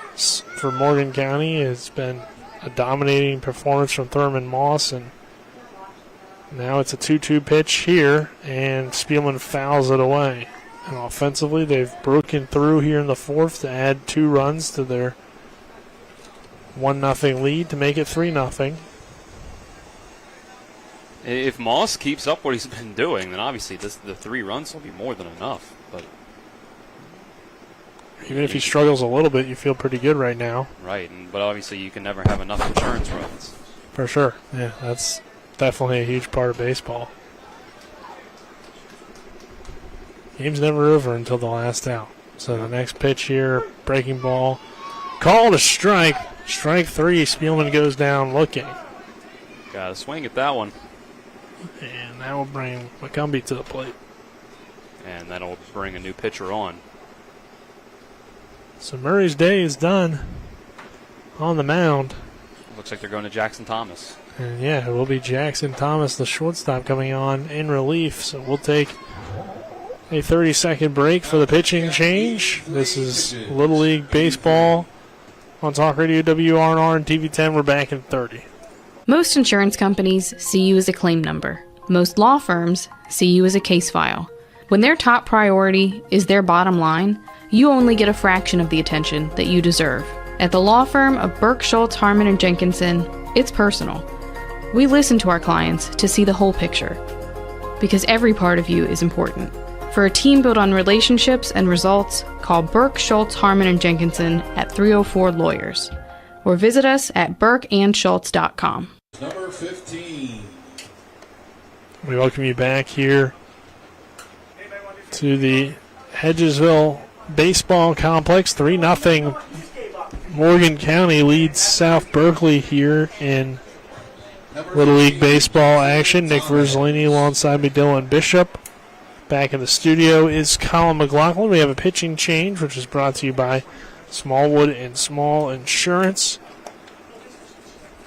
Morgan County has been a dominating performance from Thurman Moss, and now it's a 2-2 pitch here, and Spielman fouls it away. And offensively, they've broken through here in the 4th to add 2 runs to their 1-0 lead to make it 3-0. If Moss keeps up what he's been doing, then obviously the 3 runs will be more than enough. But even if he struggles a little bit, you feel pretty good right now. Right, but obviously you can never have enough insurance runs. For sure. Yeah, that's definitely a huge part of baseball. Game's never over until the last out. So the next pitch here, breaking ball, called a strike. Strike 3, Spielman goes down looking. Got a swing at that one. And that will bring McCumbee to the plate. And that'll bring a new pitcher on. So Murray's day is done on the mound. Looks like they're going to Jackson Thomas. And yeah, it will be Jackson Thomas, the shortstop, coming on in relief. So we'll take a 30-second break for the pitching change. This is Little League Baseball on Talk Radio WRNR and TV10. We're back in 30. Most insurance companies see you as a claim number. Most law firms see you as a case file. When their top priority is their bottom line, you only get a fraction of the attention that you deserve. At the law firm of Burke, Schultz, Harmon, and Jenkinson, it's personal. We listen to our clients to see the whole picture, because every part of you is important. For a team built on relationships and results, call Burke, Schultz, Harmon, and Jenkinson at 304 Lawyers, or visit us at burkeandschultz.com. Number 15. We welcome you back here to the Hedgesville Baseball Complex. 3-0 Morgan County leads South Berkeley here in Little League Baseball action. Nick Verzolini alongside me, Dylan Bishop. Back in the studio is Colin McLaughlin. We have a pitching change, which is brought to you by Smallwood and Small Insurance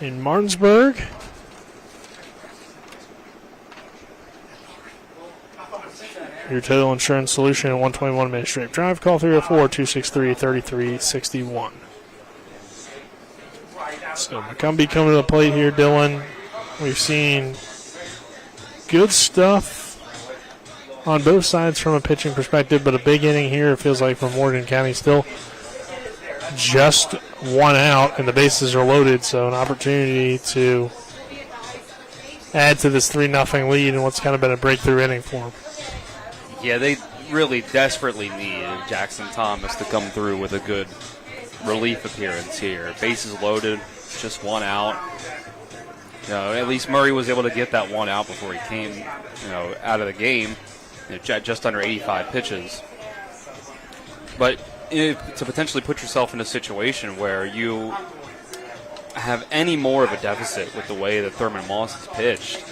in Martinsburg. Your total insurance solution at 121 Administrative Drive. Call 304-263-3361. So McCumbee coming to the plate here, Dylan. We've seen good stuff on both sides from a pitching perspective, but a big inning here, it feels like, for Morgan County. Still just one out, and the bases are loaded, so an opportunity to add to this 3-0 lead and what's kind of been a breakthrough inning for them. Yeah, they really desperately need Jackson Thomas to come through with a good relief appearance here. Bases loaded, just one out. At least Murray was able to get that one out before he came, out of the game. Just under 85 pitches. But to potentially put yourself in a situation where you have any more of a deficit with the way that Thurman Moss has pitched,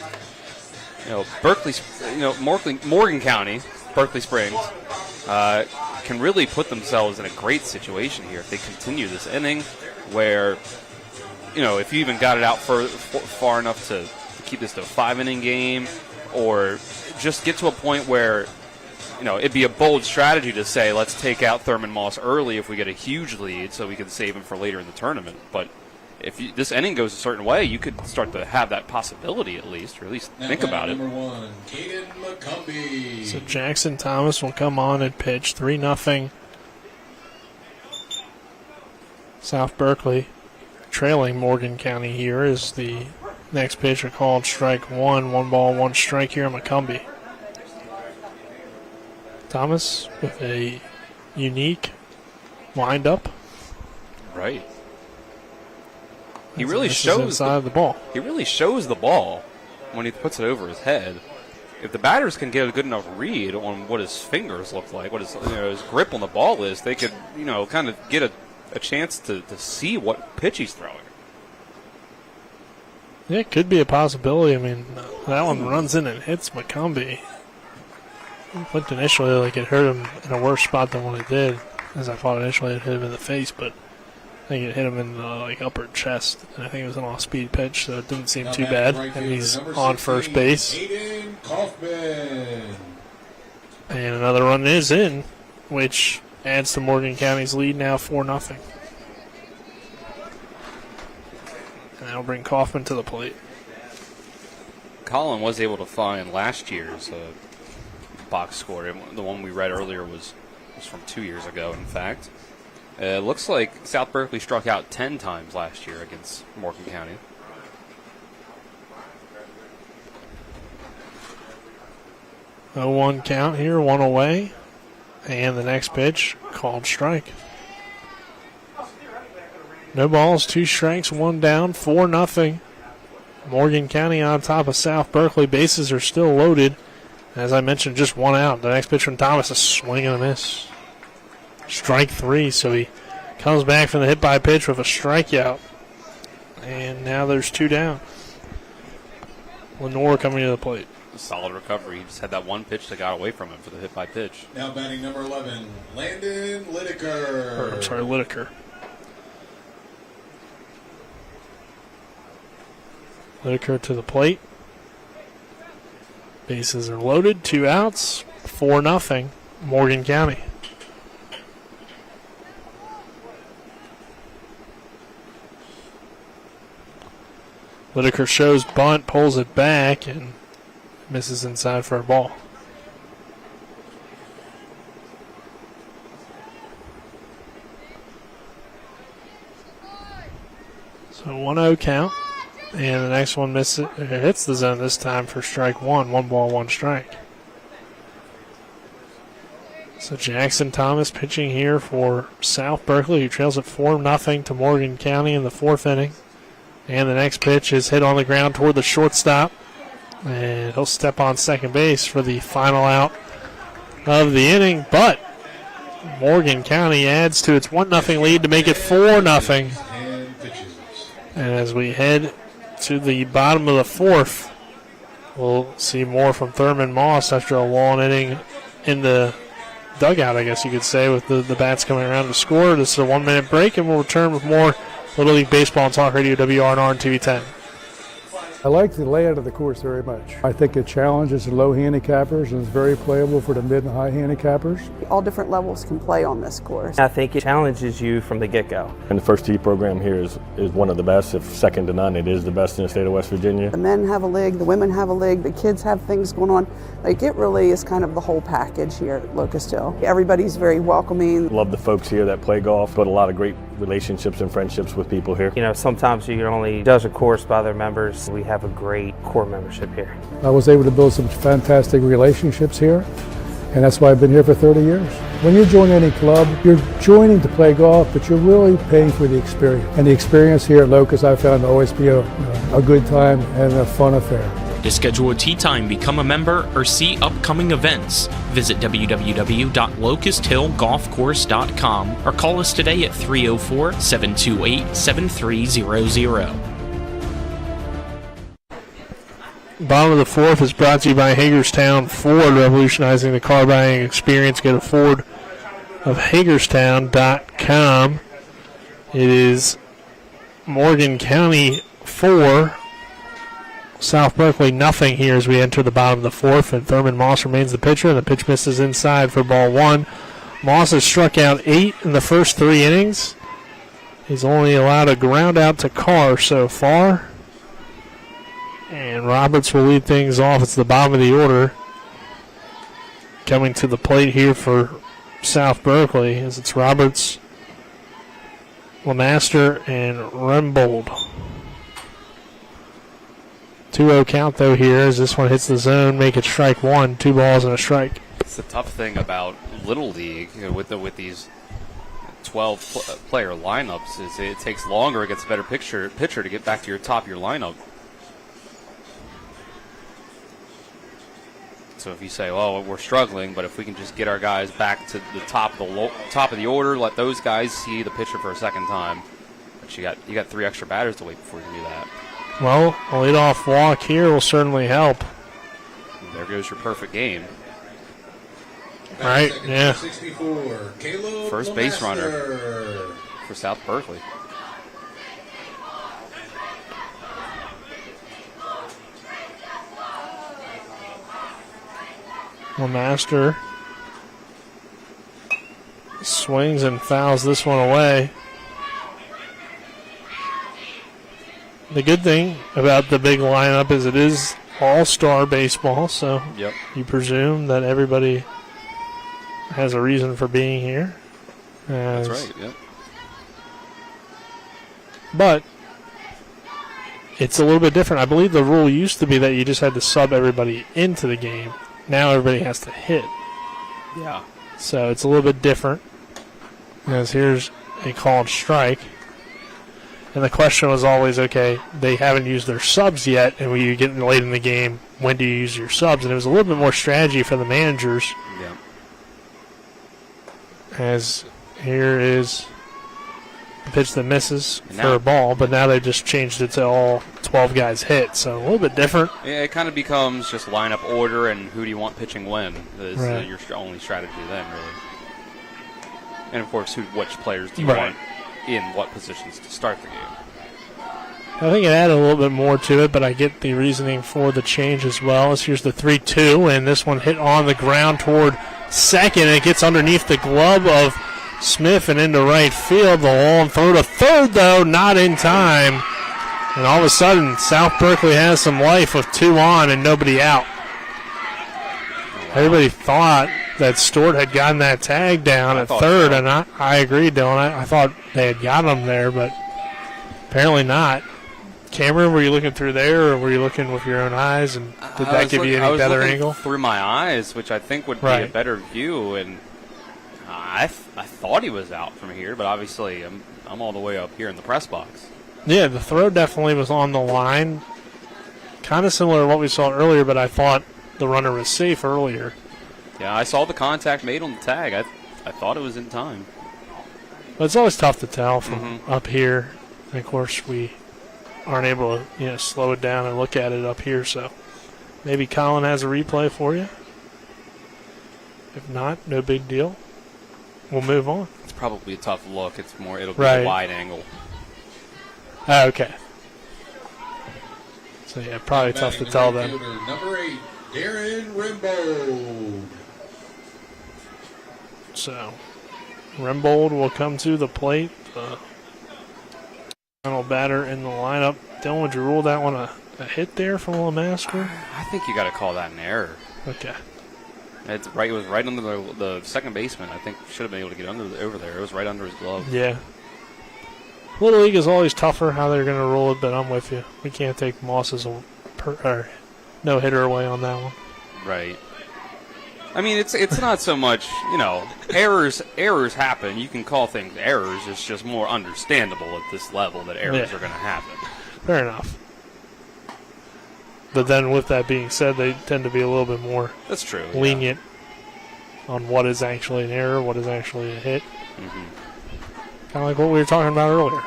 Morgan County, Berkeley Springs, can really put themselves in a great situation here if they continue this inning where, if you even got it out far enough to keep this to a 5-inning game, or just get to a point where, it'd be a bold strategy to say, let's take out Thurman Moss early if we get a huge lead so we can save him for later in the tournament. But if this inning goes a certain way, you could start to have that possibility at least, or at least think about it. Number 1, Caden McCumbee. So Jackson Thomas will come on and pitch 3-0. South Berkeley trailing Morgan County here is the next pitch, a called strike 1 ball, 1 strike here on McCumbee. Thomas with a unique wind-up. Right. He really shows inside the ball. He really shows the ball when he puts it over his head. If the batters can get a good enough read on what his fingers look like, what his grip on the ball is, they could, kind of get a chance to see what pitch he's throwing. Yeah, it could be a possibility. I mean, that one runs in and hits McCumbee. It looked initially like it hurt him in a worse spot than what it did. As I thought initially it hit him in the face, but I think it hit him in the upper chest. And I think it was an off-speed pitch, so it didn't seem too bad. And he's on first base. And another run is in, which adds to Morgan County's lead now 4-0. And that'll bring Kaufman to the plate. Colin was able to find last year's box score. The one we read earlier was from 2 years ago, in fact. It looks like South Berkeley struck out 10 times last year against Morgan County. A 1 count here, 1 away. And the next pitch, called strike. No balls, 2 strikes, 1 down, 4-0. Morgan County on top of South Berkeley. Bases are still loaded. As I mentioned, just 1 out. The next pitch from Thomas, a swing and a miss. Strike 3, so he comes back from the hit by pitch with a strikeout. And now there's 2 down. Lenore coming to the plate. Solid recovery. He just had that one pitch that got away from him for the hit by pitch. Now batting number 11, Landon Lideker. Lideker. Lideker to the plate. Bases are loaded, 2 outs, 4-0, Morgan County. Lideker shows bunt, pulls it back, and misses inside for a ball. So 1-0 count. And the next one hits the zone this time for strike 1. 1 ball, 1 strike. So Jackson Thomas pitching here for South Berkeley, who trails at 4-0 to Morgan County in the 4th inning. And the next pitch is hit on the ground toward the shortstop. And he'll step on second base for the final out of the inning. But Morgan County adds to its 1-0 lead to make it 4-0. And as we head to the bottom of the 4th, we'll see more from Thurman Moss after a long inning in the dugout, I guess you could say, with the bats coming around to score. This is a 1-minute break, and we'll return with more Little League Baseball on Talk Radio WRNR and TV 10. I like the layout of the course very much. I think it challenges the low handicappers and is very playable for the mid and high handicappers. All different levels can play on this course. I think it challenges you from the get-go. And the first tee program here is one of the best, if second to none. It is the best in the state of West Virginia. The men have a league, the women have a league, the kids have things going on. Like, it really is kind of the whole package here at Locust Hill. Everybody's very welcoming. Love the folks here that play golf, but a lot of great relationships and friendships with people here. You know, sometimes you can only judge a course by their members. We have a great core membership here. I was able to build some fantastic relationships here, and that's why I've been here for 30 years. When you join any club, you're joining to play golf, but you're really paying for the experience. And the experience here at Locust I found to always be a good time and a fun affair. To schedule a tee time, become a member, or see upcoming events, visit www.locusthillgolfcourse.com or call us today at 304-728-7300. Bottom of the fourth is brought to you by Hagerstown Ford, revolutionizing the car buying experience. Get a Ford of Hagerstown.com. It is Morgan County 4, South Berkeley nothing here as we enter the bottom of the fourth, and Thurman Moss remains the pitcher, and the pitch misses inside for ball one. Moss has struck out 8 in the first 3 innings. He's only allowed a ground out to Carr so far. And Roberts will lead things off. It's the bottom of the order. Coming to the plate here for South Berkeley as it's Roberts, Lemaster, and Rembold. 2-0 count, though, here as this one hits the zone. Make it strike one. 2 balls and a strike. It's the tough thing about Little League, you know, with these 12-player lineups is it takes longer against a better pitcher to get back to your top of your lineup. So if you say, "Oh, we're struggling," but if we can just get our guys back to the top of the order, let those guys see the pitcher for a second time. But you got 3 extra batters to wait before you can do that. Well, a leadoff walk here will certainly help. And there goes your perfect game. All right, yeah. 64, First base runner for South Berkeley. Lemaster swings and fouls this one away. The good thing about the big lineup is it is all-star baseball, so yep. You presume that everybody has a reason for being here. That's right, yep. But it's a little bit different. I believe the rule used to be that you just had to sub everybody into the game. Now everybody has to hit. Yeah. So it's a little bit different. As here's a called strike. And the question was always, okay, they haven't used their subs yet, and when you get late in the game, when do you use your subs? And it was a little bit more strategy for the managers. Yeah. As here is the pitch that misses for a ball, but now they've just changed it to all 12 guys hit, so a little bit different. Yeah, it kind of becomes just lineup order and who do you want pitching when is Right. your only strategy then, really. And, of course, which players do you Right. want in what positions to start the game. I think it added a little bit more to it, but I get the reasoning for the change as well. As here's the 3-2, and this one hit on the ground toward second. It gets underneath the glove of Smith and into right field. The long throw to third, though, not in time. And all of a sudden, South Berkeley has some life with 2 on and nobody out. Everybody thought that Stewart had gotten that tag down at third, and I agreed, Dylan. I thought they had got him there, but apparently not. Cameron, were you looking through there, or were you looking with your own eyes, and did that give you any better angle? Through my eyes, which I think would be a better view, and I thought he was out from here, but obviously I'm all the way up here in the press box. Yeah, the throw definitely was on the line. Kind of similar to what we saw earlier, but I thought the runner was safe earlier. Yeah, I saw the contact made on the tag. I thought it was in time. But it's always tough to tell from up here. And, of course, we aren't able to slow it down and look at it up here. So maybe Colin has a replay for you. If not, no big deal. We'll move on. It's probably a tough look. It'll be a wide angle. Okay. So, yeah, probably tough to tell them. Number 8, Darren Rimbaud. So, Rimbaud will come to the plate. The final batter in the lineup. Dylan, would you rule that one a hit there from LeMaster? I think you got to call that an error. Okay. It's right. It was right under the second baseman. I think should have been able to get over there. It was right under his glove. Yeah. Little League is always tougher how they're going to rule it, but I'm with you. We can't take Moss's no-hitter away on that one. Right. I mean, it's not so much, errors happen. You can call things errors. It's just more understandable at this level that errors are going to happen. Fair enough. But then with that being said, they tend to be a little bit more lenient on what is actually an error, what is actually a hit. Mm-hmm. Kind of like what we were talking about earlier.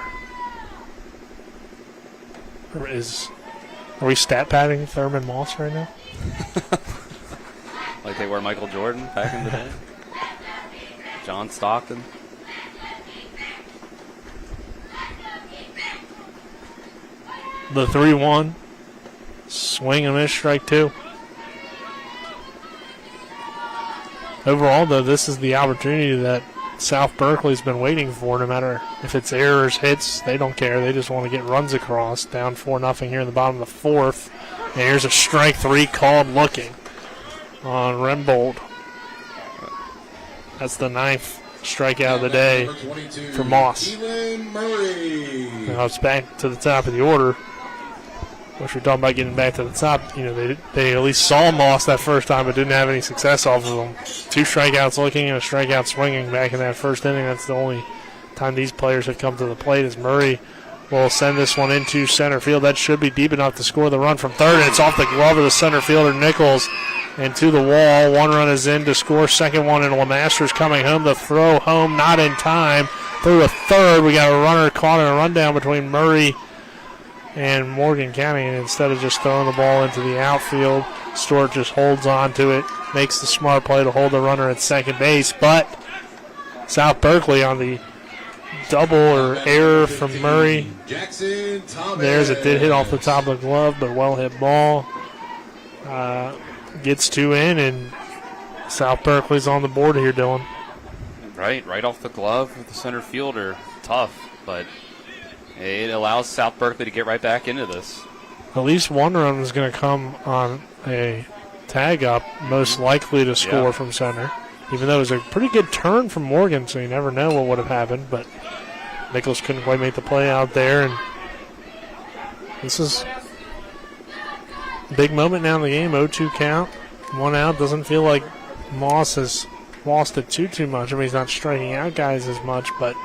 Are we stat padding Thurman Moss right now? Like they were Michael Jordan back in the day? John Stockton? The 3-1. Swing and miss, strike 2. Overall, though, this is the opportunity that South Berkeley's been waiting for. No matter if it's errors, hits, they don't care. They just want to get runs across. Down 4-0 here in the bottom of the 4th. And here's a strike 3 called looking on Rimbaud. That's the 9th strikeout of the day for Moss. Now it's back to the top of the order. Which we're talking about getting back to the top. They at least saw Moss that first time but didn't have any success off of him. 2 strikeouts looking and a strikeout swinging back in that first inning. That's the only time these players have come to the plate as Murray will send this one into center field. That should be deep enough to score the run from third. And it's off the glove of the center fielder, Nichols, and to the wall. 1 run is in to score. Second one, and LeMaster's coming home. The throw home, not in time. Through a third, we got a runner caught in a rundown between Murray and Morgan County, and instead of just throwing the ball into the outfield, Stewart just holds on to it, makes the smart play to hold the runner at second base. But South Berkeley on the double or error from Murray. There's it, did hit off the top of the glove, but well hit ball. Gets 2 in, and South Berkeley's on the board here, Dylan. Right off the glove of the center fielder. Tough, but it allows South Berkeley to get right back into this. At least 1 run is going to come on a tag up, most likely to score from center. Even though it was a pretty good turn from Morgan, so you never know what would have happened. But Nichols couldn't quite make the play out there. And this is a big moment now in the game. 0-2 count, 1 out. Doesn't feel like Moss has lost it too much. I mean, he's not striking out guys as much, but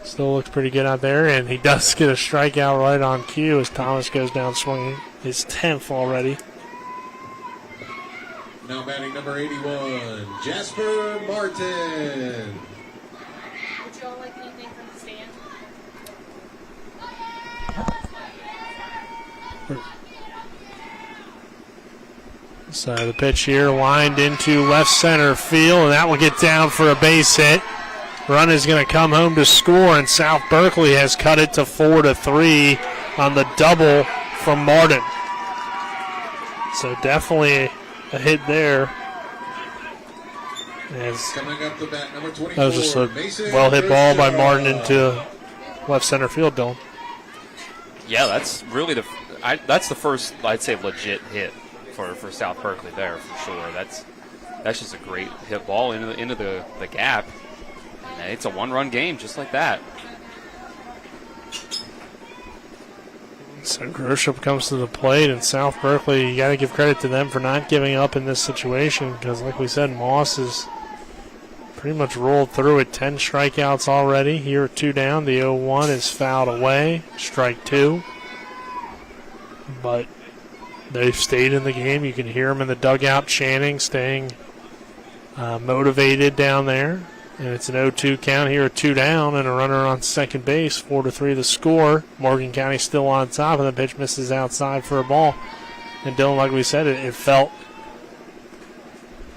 still looks pretty good out there, and he does get a strikeout right on cue as Thomas goes down swinging. His 10th already. Now batting number 81, Jasper Martin. Would you all like anything from the stand? So the pitch here lined into left center field, and that will get down for a base hit. Run is going to come home to score, and South Berkeley has cut it to 4-3 on the double from Martin. So definitely a hit there. That was just a well-hit ball by Martin into left center field, Dylan. Yeah, that's really that's the first, I'd say, legit hit for South Berkeley there for sure. That's just a great hit ball into the gap. And it's a 1-run game just like that. So Groshup comes to the plate, and South Berkeley, you got to give credit to them for not giving up in this situation because, like we said, Moss has pretty much rolled through it. 10 strikeouts already. Here at 2 down. The 0-1 is fouled away. Strike 2. But they've stayed in the game. You can hear them in the dugout chanting, staying motivated down there. And it's an 0-2 count here at 2 down, and a runner on second base. 4-3 the score. Morgan County still on top, and the pitch misses outside for a ball. And Dylan, like we said, it felt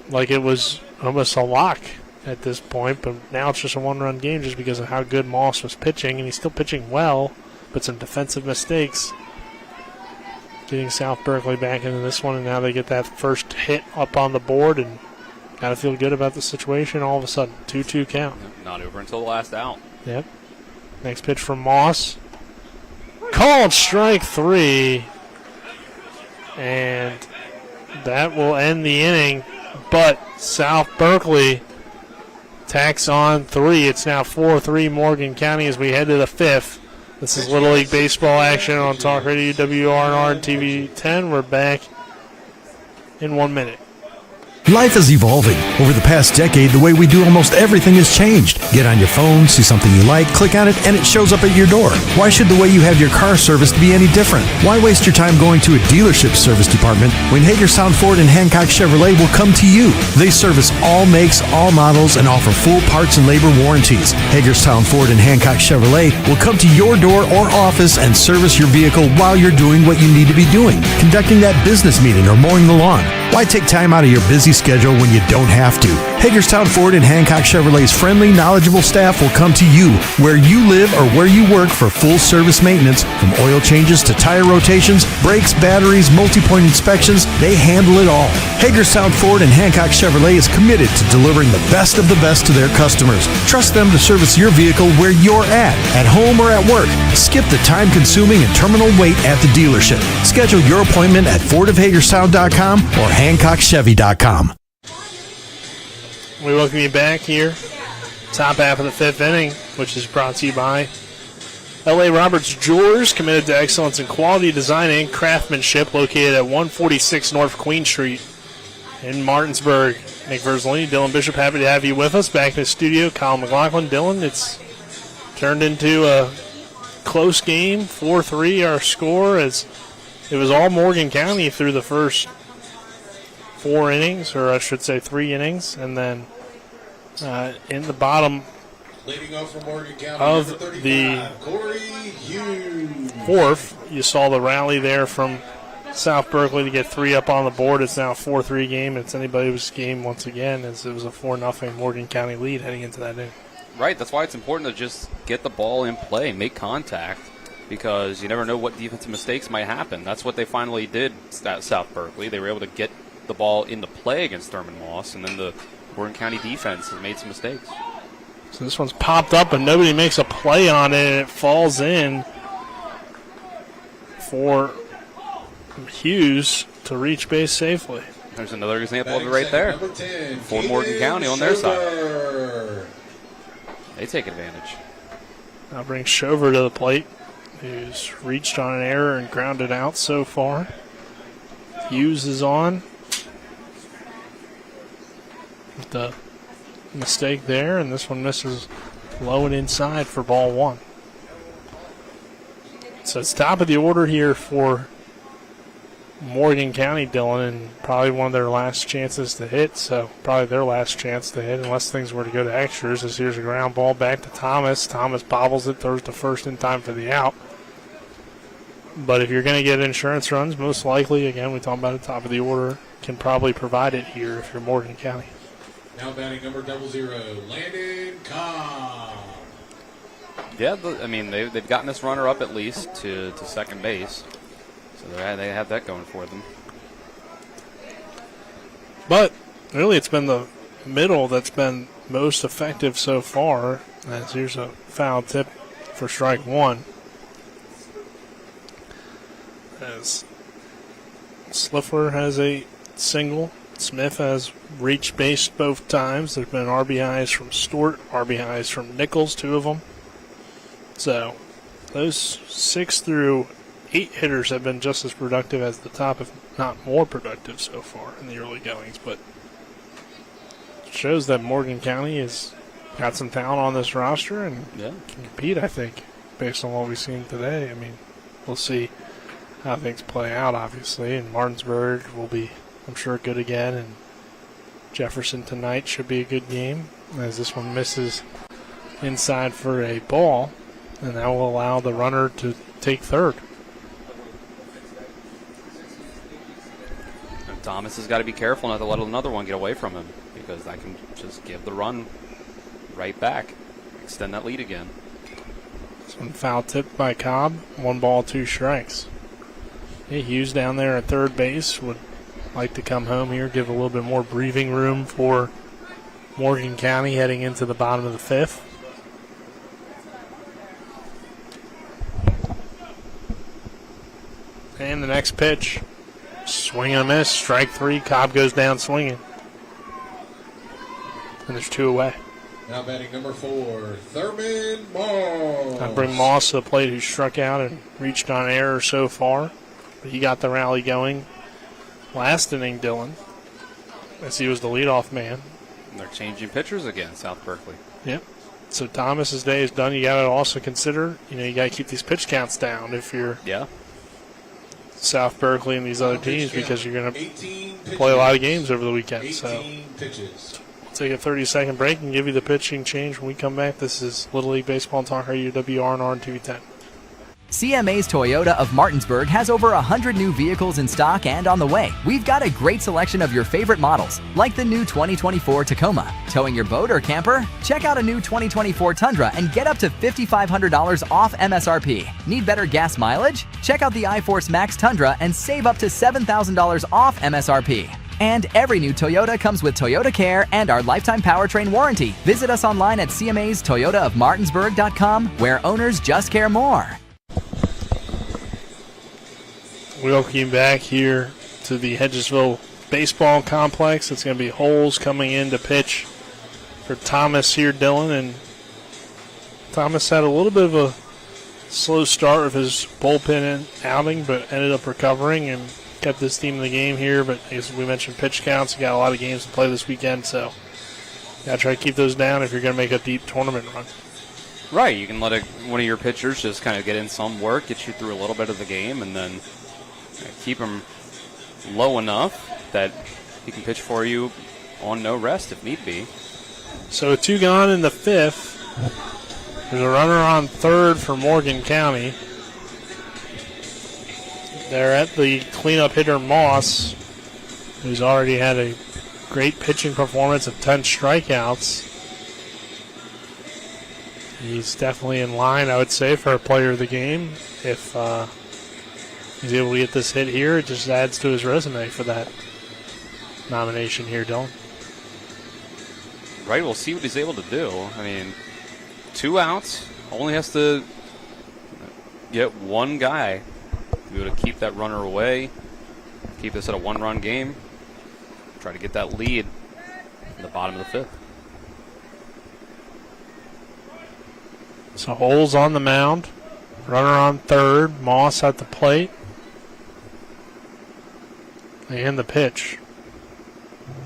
like it was almost a lock at this point, but now it's just a 1-run game just because of how good Moss was pitching, and he's still pitching well, but some defensive mistakes getting South Berkeley back into this one, and now they get that first hit up on the board and got to feel good about the situation. All of a sudden, 2-2 count. Not over until the last out. Yep. Next pitch from Moss. Called strike 3. And that will end the inning. But South Berkeley tacks on 3. It's now 4-3 Morgan County as we head to the 5th. This is Little League Baseball action on Talk Radio WRNR and TV 10. We're back in 1 minute. Life is evolving. Over the past decade, the way we do almost everything has changed. Get on your phone, see something you like, click on it, and it shows up at your door. Why should the way you have your car serviced be any different? Why waste your time going to a dealership service department when Hagerstown Ford and Hancock Chevrolet will come to you? They service all makes, all models, and offer full parts and labor warranties. Hagerstown Ford and Hancock Chevrolet will come to your door or office and service your vehicle while you're doing what you need to be doing, conducting that business meeting or mowing the lawn. Why take time out of your busy schedule when you don't have to? Hagerstown Ford and Hancock Chevrolet's friendly, knowledgeable staff will come to you where you live or where you work for full service maintenance, from oil changes to tire rotations, brakes, batteries, multi-point inspections. They handle it all. Hagerstown Ford and Hancock Chevrolet is committed to delivering the best of the best to their customers. Trust them to service your vehicle where you're at home or at work. Skip the time-consuming and terminal wait at the dealership. Schedule your appointment at FordofHagerstown.com or HancockChevy.com. We welcome you back here. Top half of the 5th inning, which is brought to you by L.A. Roberts Jewelers, committed to excellence in quality design and craftsmanship, located at 146 North Queen Street in Martinsburg. Nick Verzolini, Dylan Bishop, happy to have you with us. Back in the studio, Kyle McLaughlin. Dylan, it's turned into a close game, 4-3 our score, as it was all Morgan County through the first 4 innings, or I should say 3 innings, and then in the bottom of the 4th, you saw the rally there from South Berkeley to get 3 up on the board. It's now a 4-3 game. It's anybody's game once again, as it was a 4-0 Morgan County lead heading into that inning. Right, that's why it's important to just get the ball in play, make contact, because you never know what defensive mistakes might happen. That's what they finally did at South Berkeley. They were able to get the ball into play against Thurman Moss, and then the Morgan County defense has made some mistakes. So this one's popped up, and nobody makes a play on it, and it falls in for Hughes to reach base safely. There's another example of it right there for Morgan County on their side. They take advantage. Now brings Shover to the plate, who's reached on an error and grounded out so far. Hughes is on. The mistake there, and this one misses low and inside for ball 1. So it's top of the order here for Morgan County, Dylan, and probably one of their last chances to hit, so probably their last chance to hit unless things were to go to extras, as here's a ground ball back to Thomas. Thomas bobbles it, throws to first in time for the out. But if you're going to get insurance runs, most likely, again, we talk about the top of the order, can probably provide it here if you're Morgan County. Now batting number 00, Landon Cobb. Yeah, I mean, they've gotten this runner up at least to second base. So they have that going for them. But really it's been the middle that's been most effective so far. As here's a foul tip for strike 1. As Sliffler has a single. Smith has reached base both times. There's been RBIs from Stewart, RBIs from Nichols, 2 of them. So those 6 through 8 hitters have been just as productive as the top, if not more productive so far in the early goings. But it shows that Morgan County has got some talent on this roster and can compete, I think, based on what we've seen today. I mean, we'll see how things play out, obviously. And Martinsburg will be, I'm sure, good again. And Jefferson tonight should be a good game, as this one misses inside for a ball. And that will allow the runner to take third. And Thomas has got to be careful not to let another one get away from him, because that can just give the run right back, extend that lead again. This one foul tipped by Cobb. 1 ball, 2 strikes. Hey, Hughes down there at third base would like to come home here, give a little bit more breathing room for Morgan County heading into the bottom of the fifth. And the next pitch, swing and a miss, strike three. Cobb goes down swinging. And there's 2 away. Now batting number 4, Thurman Moss. I bring Moss to the plate, who struck out and reached on error so far. But he got the rally going last inning, Dylan, as he was the leadoff man. And they're changing pitchers again, South Berkeley. Yep. So Thomas's day is done. You got to also consider, you got to keep these pitch counts down if you're South Berkeley and these other teams, because you're going to play a lot of games over the weekend. So we'll take a 30-second break and give you the pitching change when we come back. This is Little League Baseball and Talk Radio, WRNR and TV10. CMA's Toyota of Martinsburg has over 100 new vehicles in stock and on the way. We've got a great selection of your favorite models, like the new 2024 Tacoma. Towing your boat or camper? Check out a new 2024 Tundra and get up to $5,500 off MSRP. Need better gas mileage? Check out the iForce Max Tundra and save up to $7,000 off MSRP. And every new Toyota comes with Toyota Care and our lifetime powertrain warranty. Visit us online at CMA'sToyotaofMartinsburg.com, where owners just care more. We welcome you back here to the Hedgesville Baseball Complex. It's going to be Holes coming in to pitch for Thomas here, Dylan. And Thomas had a little bit of a slow start with his bullpen outing, but ended up recovering and kept this team in the game here. But as we mentioned, pitch counts, you got a lot of games to play this weekend, so you got to try to keep those down if you're going to make a deep tournament run. Right, you can let one of your pitchers just kind of get in some work, get you through a little bit of the game, and then keep him low enough that he can pitch for you on no rest if need be. So 2 gone in the fifth. There's a runner on third for Morgan County. They're at the cleanup hitter Moss, who's already had a great pitching performance of 10 strikeouts. He's definitely in line, I would say, for a player of the game. If he's able to get this hit here, it just adds to his resume for that nomination here, Dylan. Right, we'll see what he's able to do. I mean, 2 outs, only has to get one guy to be able to keep that runner away, keep this at a 1-run game, try to get that lead in the bottom of the fifth. So Holes on the mound, runner on third, Moss at the plate. And the pitch.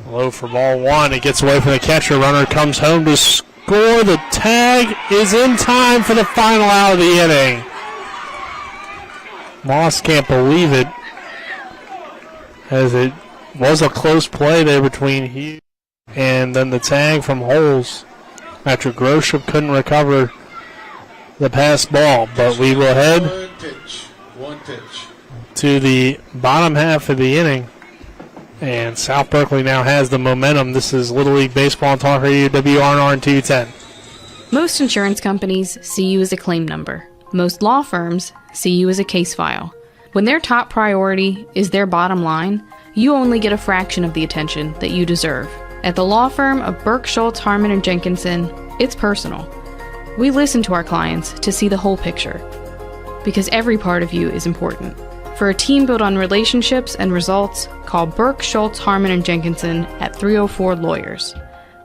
Low for ball 1. It gets away from the catcher. Runner comes home to score. The tag is in time for the final out of the inning. Moss can't believe it, as it was a close play there between Hughes and then the tag from Holes after Grosham couldn't recover the pass ball. But we will head One pitch. to the bottom half of the inning. And South Berkeley now has the momentum. This is Little League Baseball and Talk Radio, WRNR and TV10. Most insurance companies see you as a claim number. Most law firms see you as a case file. When their top priority is their bottom line, you only get a fraction of the attention that you deserve. At the law firm of Burke, Schultz, Harmon, and Jenkinson, it's personal. We listen to our clients to see the whole picture, because every part of you is important. For a team built on relationships and results, call Burke, Schultz, Harmon, and Jenkinson at 304 Lawyers,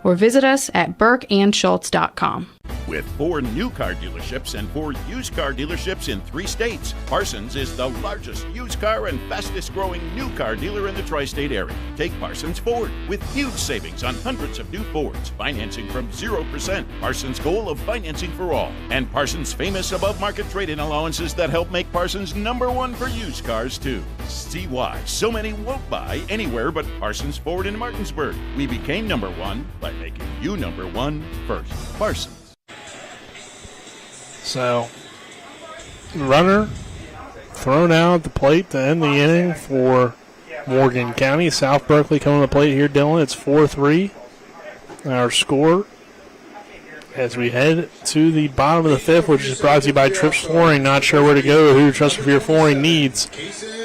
or visit us at burkeandschultz.com. With 4 new car dealerships and 4 used car dealerships in 3 states, Parsons is the largest used car and fastest growing new car dealer in the tri-state area. Take Parsons Ford with huge savings on hundreds of new Fords, financing from 0%. Parsons' goal of financing for all, and Parsons' famous above-market trade-in allowances that help make Parsons #1 for used cars too. See why so many won't buy anywhere but Parsons Ford in Martinsburg. We became #1 by making you #1 first. Parsons. So, runner thrown out at the plate to end the inning for Morgan County. South Berkeley coming to the plate here, Dylan. It's 4-3. Our score as we head to the bottom of the fifth, which is brought to you by Trips Flooring. Not sure where to go or who to trust for your flooring needs.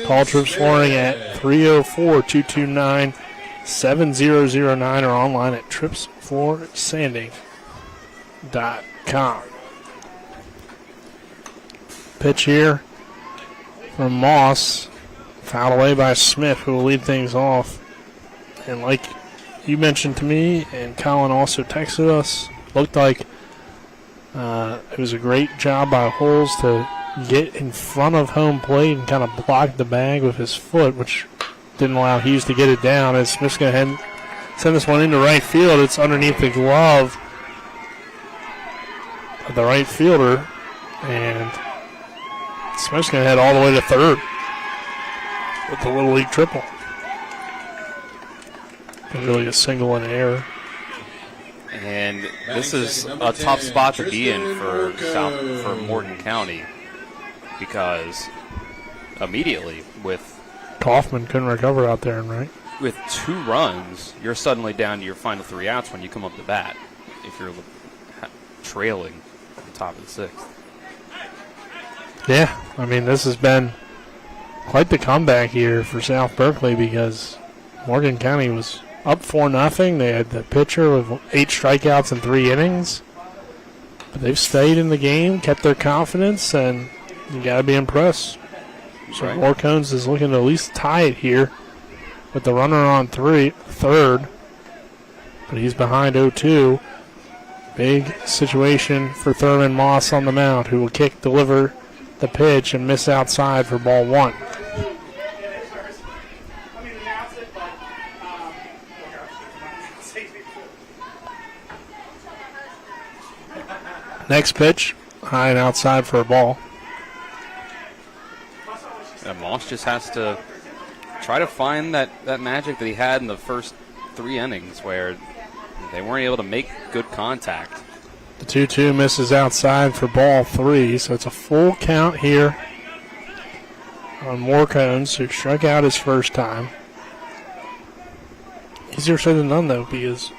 Call Trips Flooring at 304-229-7009 or online at tripsfloorsanding.com. Pitch here from Moss. Fouled away by Smith, who will lead things off. And like you mentioned to me, and Colin also texted us, looked like it was a great job by Holes to get in front of home plate and kind of block the bag with his foot, which didn't allow Hughes to get it down. As Smith's going to ahead and send this one into right field. It's underneath the glove of the right fielder, and Smith's going to head all the way to third with the Little League triple. Really a single and error. And this is a tough spot to be in for Morgan County, because immediately with Kaufman couldn't recover out there, right? With 2 runs, you're suddenly down to your final 3 outs when you come up to bat, if you're trailing at the top of the 6th. Yeah, I mean, this has been quite the comeback here for South Berkeley, because Morgan County was up 4-0. They had the pitcher with 8 strikeouts in 3 innings. But they've stayed in the game, kept their confidence, and you got to be impressed. So Right. Moorcones is looking to at least tie it here with the runner on third. But he's behind 0-2. Big situation for Thurman Moss on the mound, who will deliver the pitch and miss outside for ball 1. Next pitch, high and outside for a ball. And Moss just has to try to find that magic that he had in the first 3 innings, where they weren't able to make good contact. The 2-2 misses outside for ball 3, so it's a full count here on Moorcones, who struck out his first time. Easier said than done, though, because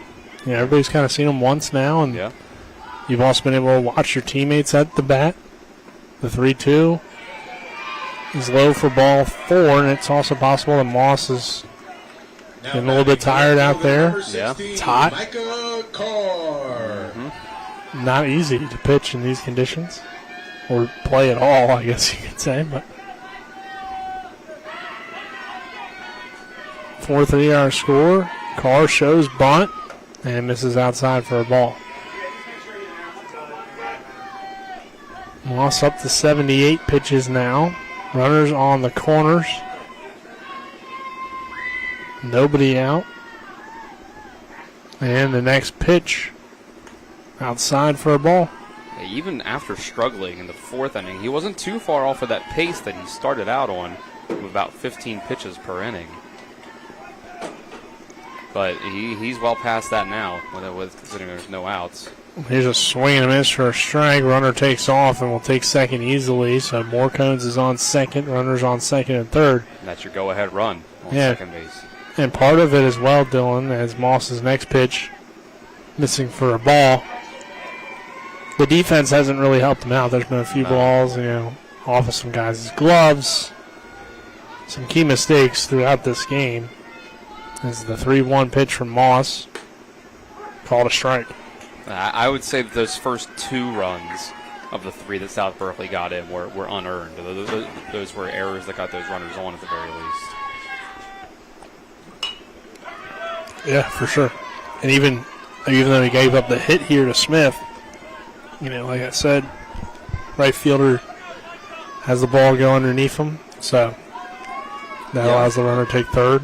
everybody's kind of seen him once now, and you've also been able to watch your teammates at the bat. The 3-2 is low for ball 4, and it's also possible that Moss is getting a little bit tired out there. Yeah. It's hot. Not easy to pitch in these conditions, or play at all, I guess you could say. But 4-3 our score. Carr shows bunt and misses outside for a ball. Moss up to 78 pitches now. Runners on the corners. Nobody out. And the next pitch outside for a ball. Even after struggling in the 4th inning, he wasn't too far off of that pace that he started out on, with about 15 pitches per inning. But he's well past that now, with considering there's no outs. Here's a swing and a miss for a strike. Runner takes off and will take second easily. So Moorcones is on second. Runner's on second and third. And that's your go-ahead run on second base. And part of it as well, Dylan, as Moss's next pitch missing for a ball. The defense hasn't really helped him out. There's been a few balls, off of some guys' gloves. Some key mistakes throughout this game. This is the 3-1 pitch from Moss. Called a strike. I would say that those first 2 runs of the 3 that South Berkeley got in were unearned. Those were errors that got those runners on at the very least. Yeah, for sure. And even though he gave up the hit here to Smith, like I said, right fielder has the ball go underneath him, so that allows the runner to take third.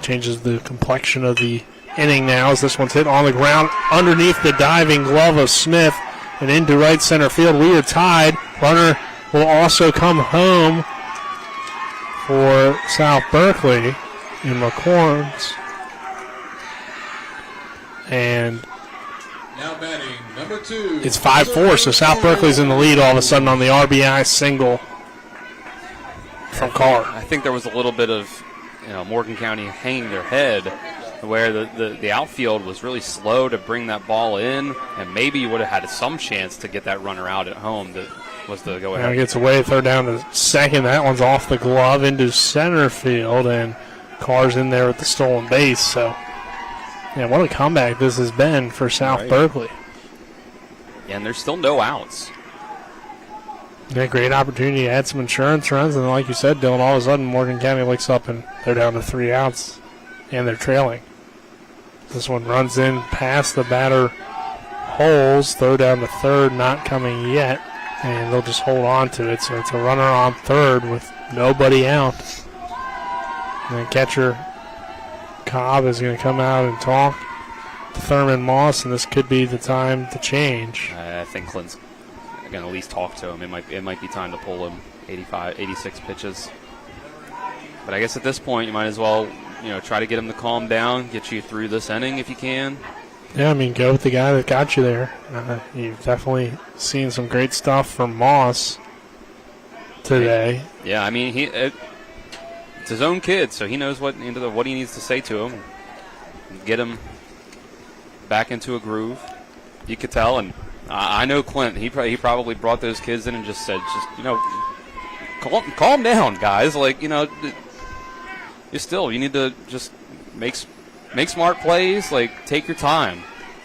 Changes the complexion of the inning now as this one's hit on the ground underneath the diving glove of Smith and into right center field. We are tied. Runner will also come home for South Berkeley in McCorns. And now batting number 2. It's 5-4, so South Berkeley's in the lead all of a sudden on the RBI single from Carr. I think there was a little bit of Morgan County hanging their head, where the outfield was really slow to bring that ball in, and maybe you would have had some chance to get that runner out at home. was the go Now ahead. he gets away, throw down to second. That one's off the glove into center field, and Carr's in there with the stolen base. So, yeah, what a comeback this has been for South Berkeley. Yeah, and there's still no outs. Yeah, great opportunity to add some insurance runs, and like you said, Dylan, all of a sudden Morgan County looks up and they're down to 3 outs, and they're trailing. This one runs in past the batter holes, throw down to third, not coming yet, and they'll just hold on to it. So it's a runner on third with nobody out. And then catcher Cobb is going to come out and talk to Thurman Moss, and this could be the time to change. I think Clint's going to at least talk to him. It might be time to pull him 86 pitches. But I guess at this point you might as well, try to get him to calm down, get you through this inning if you can. Yeah, I mean, go with the guy that got you there. You've definitely seen some great stuff from Moss today. Yeah, I mean, it's his own kid, so he knows what he needs to say to him. Get him back into a groove. You could tell, and I know Clint. He probably brought those kids in and just said, calm down, guys. You need to just make smart plays. Take your time,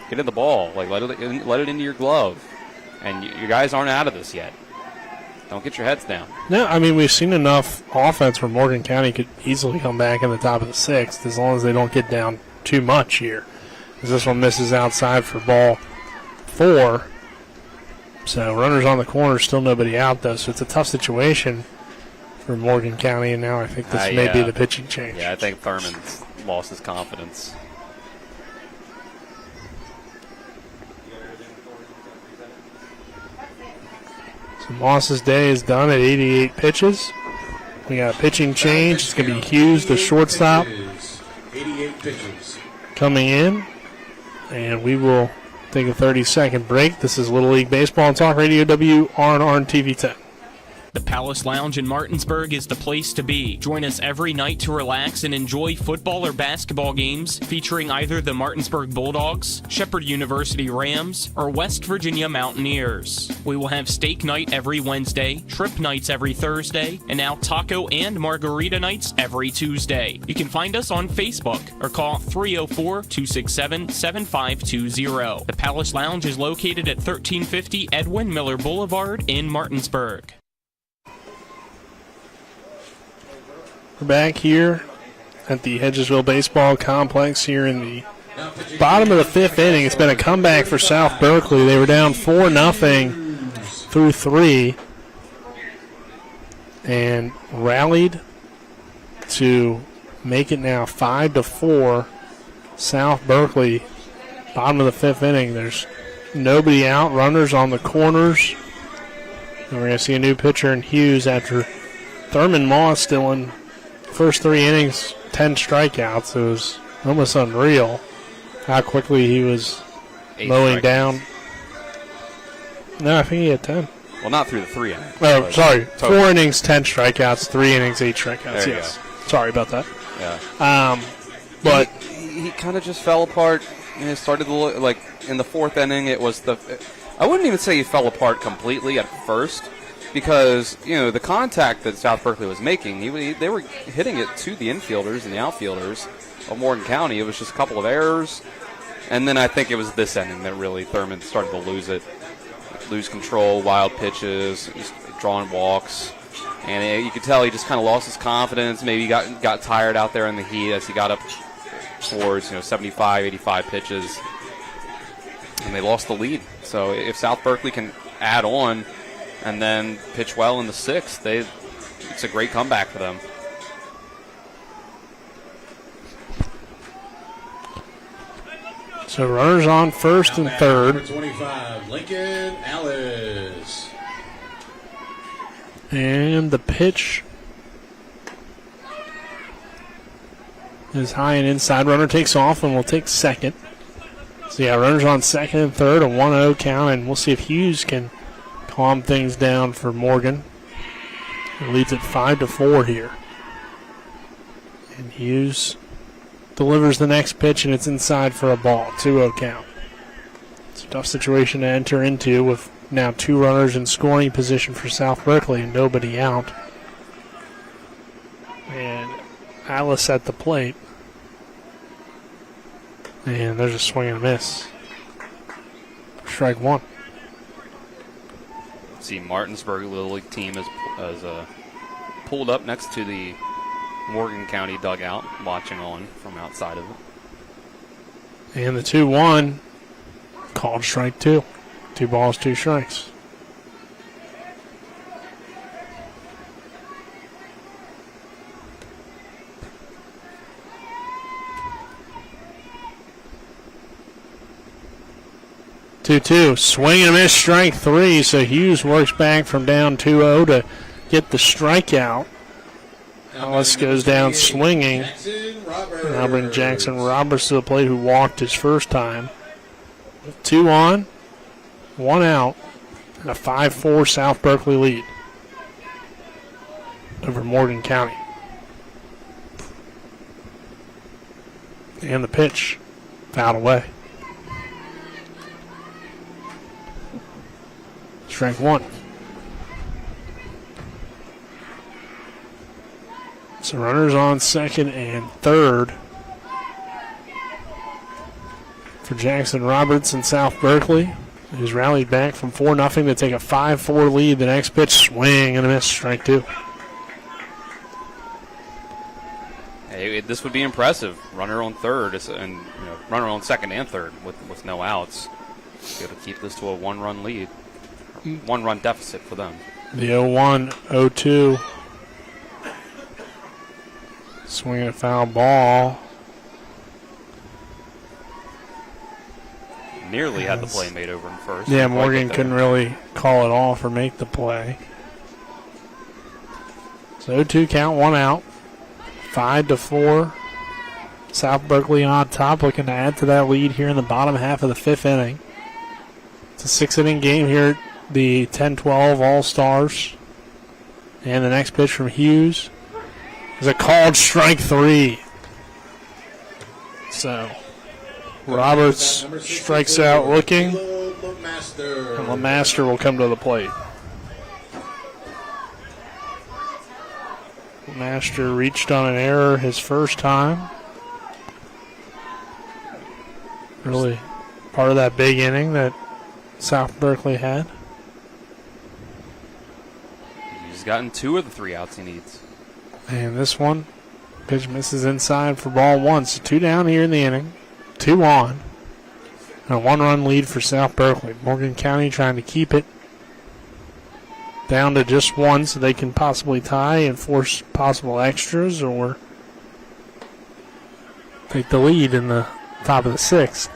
get in the ball. Let it into your glove, and your guys aren't out of this yet. Don't get your heads down. No, I mean, we've seen enough offense where Morgan County could easily come back in the top of the 6th as long as they don't get down too much here. As this one misses outside for ball 4. So runners on the corner, still nobody out, though. So it's a tough situation for Morgan County, and now I think this may be the pitching change. Yeah, I think Thurman's lost his confidence. So Moss's day is done at 88 pitches. We got a pitching change. It's going to be Hughes, the shortstop, 88 pitches. coming in. And we will take a 30-second break. This is Little League Baseball on Talk Radio WRNR and TV 10. The Palace Lounge in Martinsburg is the place to be. Join us every night to relax and enjoy football or basketball games featuring either the Martinsburg Bulldogs, Shepherd University Rams, or West Virginia Mountaineers. We will have steak night every Wednesday, shrimp nights every Thursday, and now taco and margarita nights every Tuesday. You can find us on Facebook or call 304-267-7520. The Palace Lounge is located at 1350 Edwin Miller Boulevard in Martinsburg. We're back here at the Hedgesville Baseball Complex here in the bottom of the 5th inning. It's been a comeback for South Berkeley. They were down 4-0 through 3 and rallied to make it now 5-4. South Berkeley, bottom of the 5th inning. There's nobody out, runners on the corners. And we're going to see a new pitcher in Hughes after Thurman Moss still in first 3 innings, 10 strikeouts. It was almost unreal how quickly he was mowing down. No, I think he had 10. Well, not through the 3 innings. Oh, sorry. 4 innings, 10 strikeouts. 3 innings, 8 strikeouts. There you Yes. Sorry about that. Yeah. But he kind of just fell apart. It started to look like in the 4th inning. It was I wouldn't even say he fell apart completely at first, because the contact that South Berkeley was making, they were hitting it to the infielders and the outfielders of Morgan County. It was just a couple of errors, and then I think it was this inning that really Thurman started to lose control, wild pitches, just drawing walks, and you could tell he just kind of lost his confidence. Maybe got tired out there in the heat as he got up towards 75, 85 pitches, and they lost the lead. So if South Berkeley can add on and then pitch well in the 6th, it's a great comeback for them. so runners on first and third. Number 25, Lincoln Alice. And the pitch is high and inside. Runner takes off and will take second. So, yeah, runners on second and third, a 1-0 count, and we'll see if Hughes can calm things down for Morgan. It leads at 5-4 here. And Hughes delivers the next pitch, and it's inside for a ball. 2-0 count. It's a tough situation to enter into with Now 2 runners in scoring position for South Berkeley and nobody out. And Alice at the plate. And there's a swing and a miss. Strike 1. See, Martinsburg Little League team has pulled up next to the Morgan County dugout, watching on from outside of it. And the 2-1 called strike 2. 2 balls, 2 strikes. Two, swing and a miss, strike 3. So Hughes works back from down 2-0 to get the strikeout. Alice goes down swinging. Now bring Jackson Roberts to the plate, who walked his first time. 2 on, 1 out, and a 5-4 South Berkeley lead over Morgan County. And the pitch fouled away. Strike 1. So runners on second and third for Jackson Roberts and South Berkeley, who's rallied back from 4-0 to take a 5-4 lead. The next pitch, swing and a miss, strike 2. Hey, this would be impressive. Runner on third, and runner on second and third with no outs. Be able to keep this to a 1-run lead. 1-run deficit for them. The 0-1, 0-2. Swinging a foul ball. Nearly had the play made over in first. Yeah, Morgan couldn't really call it off or make the play. So 0-2 count, 1 out. 5-4. South Berkeley on top, looking to add to that lead here in the bottom half of the 5th inning. It's a 6-inning game here at the 10-12 All-Stars. And the next pitch from Hughes is a called strike 3. So Roberts strikes out looking, and LeMaster will come to the plate. LeMaster reached on an error his first time. Really part of that big inning that South Berkeley had. He's gotten 2 of the 3 outs he needs. And this one, pitch misses inside for ball 1. So 2 down here in the inning, 2 on. And a 1-run lead for South Berkeley. Morgan County trying to keep it down to just 1 so they can possibly tie and force possible extras or take the lead in the top of the 6th.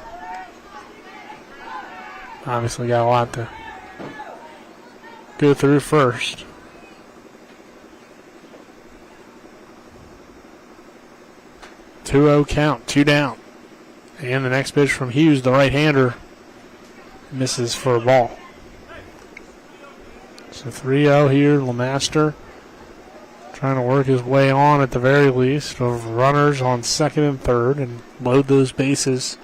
Obviously got a lot to go through first. Two-0 count, 2 down. And the next pitch from Hughes, the right-hander, misses for a ball. So 3-0 here, LeMaster trying to work his way on at the very least of runners on second and third and load those bases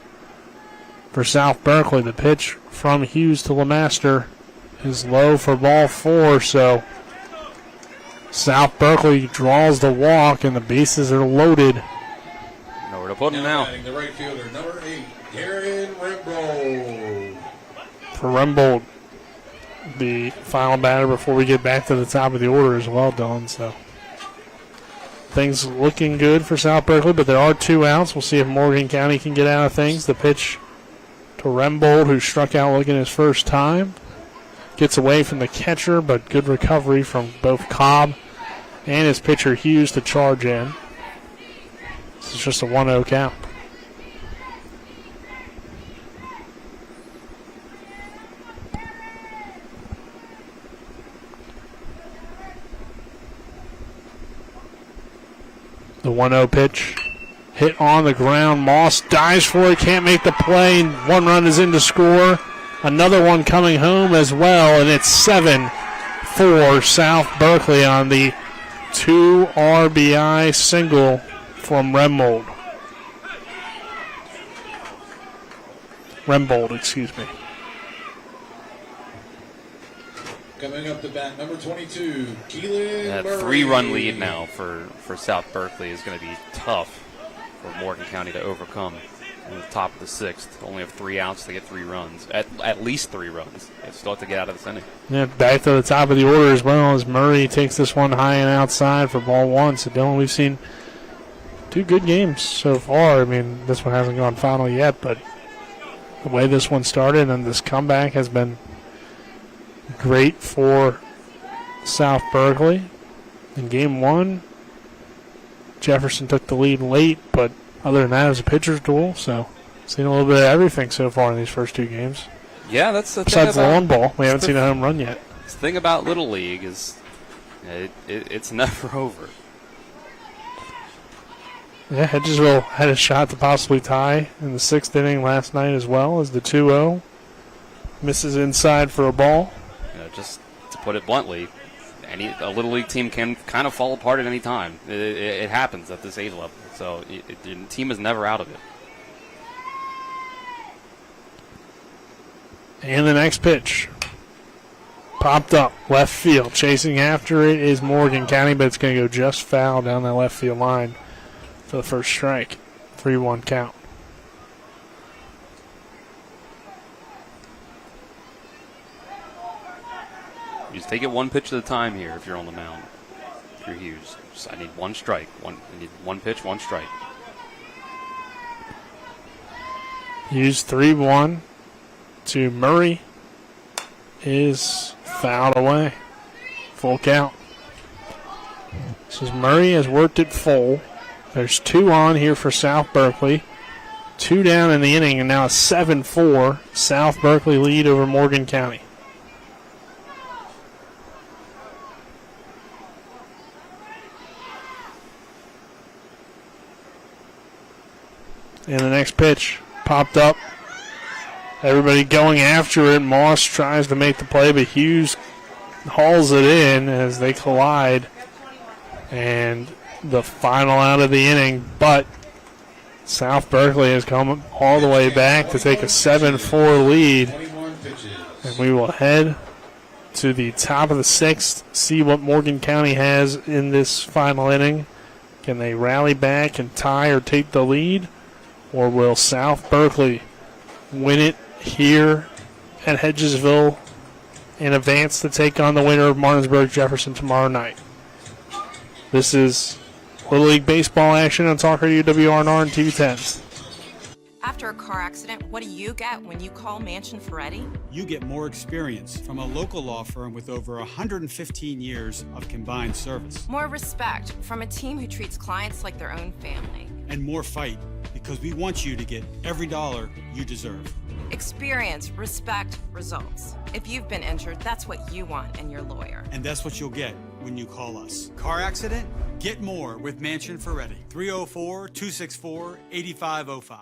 for South Berkeley. The pitch from Hughes to LeMaster is low for ball 4, so South Berkeley draws the walk and the bases are loaded. Nowhere to put him now. The right fielder, number 8, Darren Rembold. For Rembold, the final batter before we get back to the top of the order is well done. So things looking good for South Berkeley, but there are 2 outs. We'll see if Morgan County can get out of things. The pitch to Rembold, who struck out looking his first time. Gets away from the catcher, but good recovery from both Cobb and his pitcher Hughes to charge in. This is just a 1-0 count. The 1-0 pitch hit on the ground. Moss dives for it, can't make the play. 1 run is in to score. Another one coming home as well, and it's 7-4 South Berkeley on the 2 RBI single from Rembold. Coming up to bat, number 22, Keelan That Murray. 3-run lead now for South Berkeley is going to be tough for Morgan County to overcome. In the top of the 6th, only have 3 outs to get 3 runs. At least 3 runs. They still have to get out of this inning. Yeah, back to the top of the order as well as Murray takes this one high and outside for ball 1. So, Dylan, we've seen 2 good games so far. I mean, this one hasn't gone final yet, but the way this one started and this comeback has been great for South Berkeley. In game 1, Jefferson took the lead late, but other than that, it was a pitcher's duel, so seen a little bit of everything so far in these first 2 games. Yeah, that's the Besides thing the long ball, we haven't seen a home run yet. The thing about Little League is it's never over. Yeah, Hedgesville had a shot to possibly tie in the 6th inning last night as well as the 2-0. Misses inside for a ball. Just to put it bluntly, a Little League team can kind of fall apart at any time. It happens at this age level. So the team is never out of it. And the next pitch. Popped up, left field. Chasing after it is Morgan County, but it's going to go just foul down that left field line for the first strike. 3-1 count. You just take it one pitch at a time here if you're on the mound. If you're Hughes. I need 1 strike. I need 1 pitch, 1 strike. Hughes 3-1 to Murray is fouled away. Full count. So Murray has worked it full. There's 2 on here for South Berkeley. 2 down in the inning, and now a 7-4 South Berkeley lead over Morgan County. And the next pitch popped up. Everybody going after it. Moss tries to make the play, but Hughes hauls it in as they collide. And the final out of the inning, but South Berkeley has come all the way back to take a 7-4 lead. And we will head to the top of the 6th, see what Morgan County has in this final inning. Can they rally back and tie or take the lead? Or will South Berkeley win it here at Hedgesville and advance to take on the winner of Martinsburg Jefferson tomorrow night? This is Little League Baseball action on Talk Radio WRNR and TV 10. After a car accident, what do you get when you call Mansion Ferretti? You get more experience from a local law firm with over 115 years of combined service. More respect from a team who treats clients like their own family. And more fight, because we want you to get every dollar you deserve. Experience, respect, results. If you've been injured, that's what you want in your lawyer. And that's what you'll get when you call us. Car accident? Get more with Mansion Ferretti. 304-264-8505.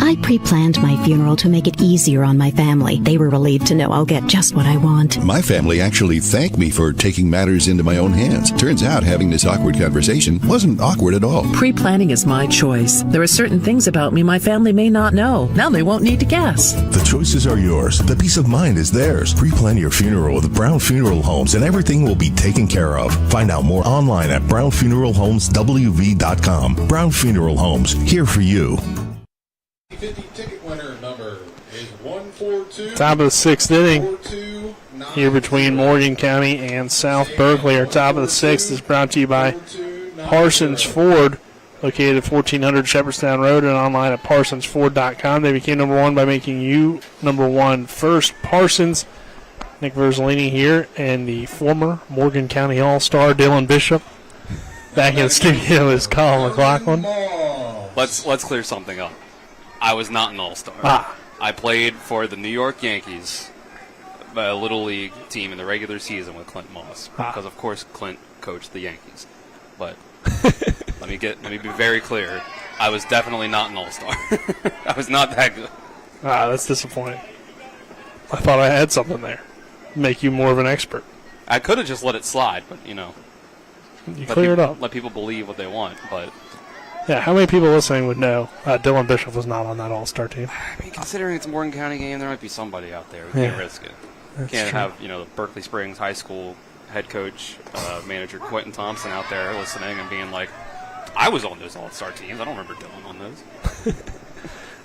I pre-planned my funeral to make it easier on my family. They were relieved to know I'll get just what I want. My family actually thanked me for taking matters into my own hands. Turns out having this awkward conversation wasn't awkward at all. Pre-planning is my choice. There are certain things about me my family may not know. Now they won't need to guess. The choices are yours. The peace of mind is theirs. Pre-plan your funeral with Brown Funeral Homes and everything will be taken care of. Find out more online at brownfuneralhomeswv.com. Brown Funeral Homes, here for you. 50 ticket winner number is 142. Top of the 6th inning here between Morgan County and South Berkeley. Our top of the 6th is brought to you by Parsons Ford, located at 1400 Shepherdstown Road and online at parsonsford.com. They became number 1 by making you number 1 first. Parsons, Nick Verzolini here, and the former Morgan County All-Star Dylan Bishop. Back in the studio is Colin McLaughlin. Let's clear something up. I was not an all-star. I played for the New York Yankees, a Little League team in the regular season with Clint Moss, because of course Clint coached the Yankees. But let me be very clear. I was definitely not an all-star. I was not that good. That's disappointing. I thought I had something there. Make you more of an expert. I could have just let it slide, but you clear it up. Let people believe what they want, but. Yeah, how many people listening would know Dylan Bishop was not on that All-Star team? I mean, considering it's a Morgan County game, there might be somebody out there who can risk it. Can't have, Berkeley Springs High School head coach, manager Quentin Thompson out there listening and being like, I was on those All-Star teams. I don't remember Dylan on those.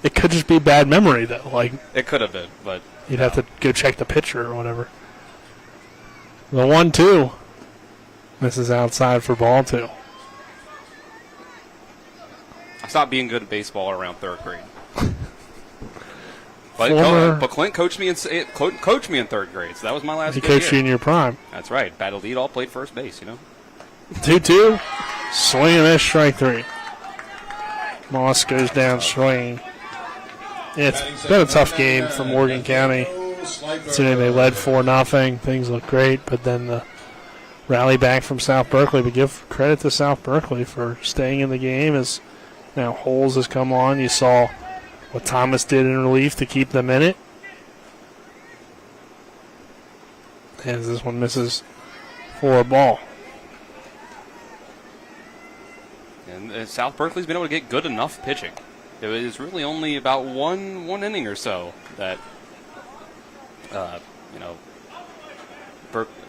It could just be bad memory, though. It could have been, but you'd have to go check the picture or whatever. The 1-2. Misses outside for ball 2. I stopped being good at baseball around 3rd grade. But Clint coached me in 3rd grade, so that was my last. He coached you in your prime. That's right. Battle lead all played first base. 2-2. Swing and miss, strike 3. Moss goes down swinging. Yeah, it's been a tough game for Morgan County. Today they led 4-0. Things look great, but then the rally back from South Berkeley. But give credit to South Berkeley for staying in the game as now Holes has come on. You saw what Thomas did in relief to keep them in it. As this one misses for a ball. And South Berkeley's been able to get good enough pitching. It was really only about one inning or so that,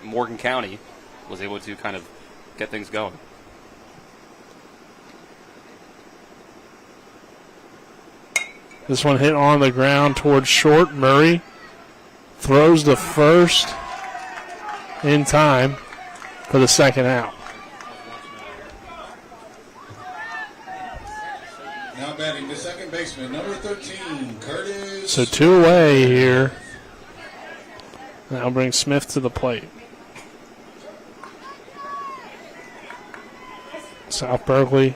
Morgan County was able to kind of get things going. This one hit on the ground towards short. Murray throws the first in time for the second out. Now batting the second baseman, number 13, Curtis. So 2 away here. Now bring Smith to the plate. South Berkeley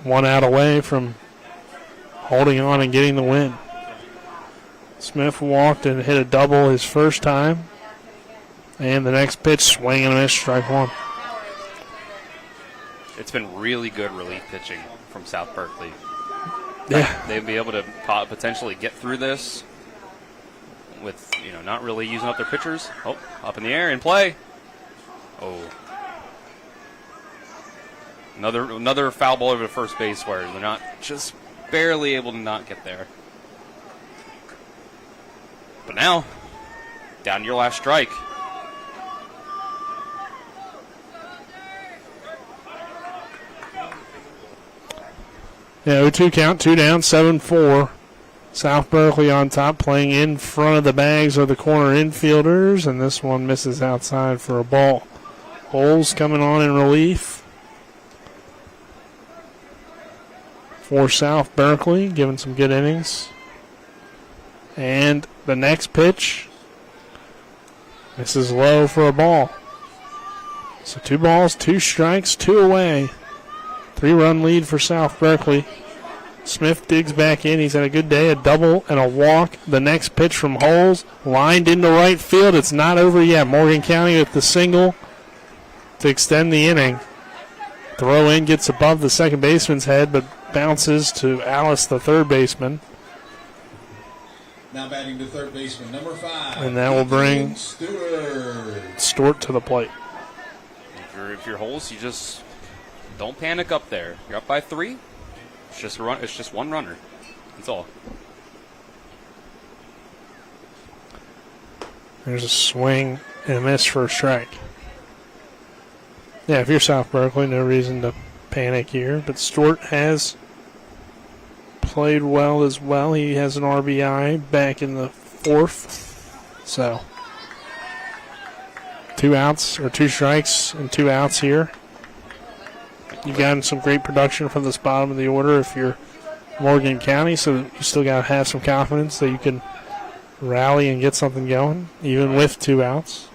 1 out away from holding on and getting the win. Smith walked and hit a double his first time. And the next pitch, swing and a miss, strike 1. It's been really good relief pitching from South Berkeley. Yeah. They'd be able to potentially get through this with, not really using up their pitchers. Oh, up in the air, in play. Oh. Another foul ball over to first base where they're not just barely able to not get there. But now, down to your last strike. Yeah, 0-2 count, 2 down, 7-4. South Berkeley on top, playing in front of the bags of the corner infielders, and this one misses outside for a ball. Holes coming on in relief for South Berkeley, giving some good innings. And the next pitch misses low for a ball. So 2 balls, 2 strikes, 2 away. 3-run lead for South Berkeley. Smith digs back in. He's had a good day, a double and a walk. The next pitch from Holes, lined into right field. It's not over yet. Morgan County with the single to extend the inning. Throw in gets above the second baseman's head, but bounces to Alice, the third baseman. Now batting to third baseman, number 5. And that will bring Stewart to the plate. If you're Holes, you just don't panic up there. You're up by 3. It's just one runner. That's all. There's a swing and a miss for a strike. Yeah, if you're South Berkeley, no reason to panic here. But Stewart has played well as well. He has an RBI back in the 4th. So 2 outs or 2 strikes and 2 outs here. You've gotten some great production from this bottom of the order if you're Morgan County, so you still got to have some confidence that you can rally and get something going, even with 2 outs.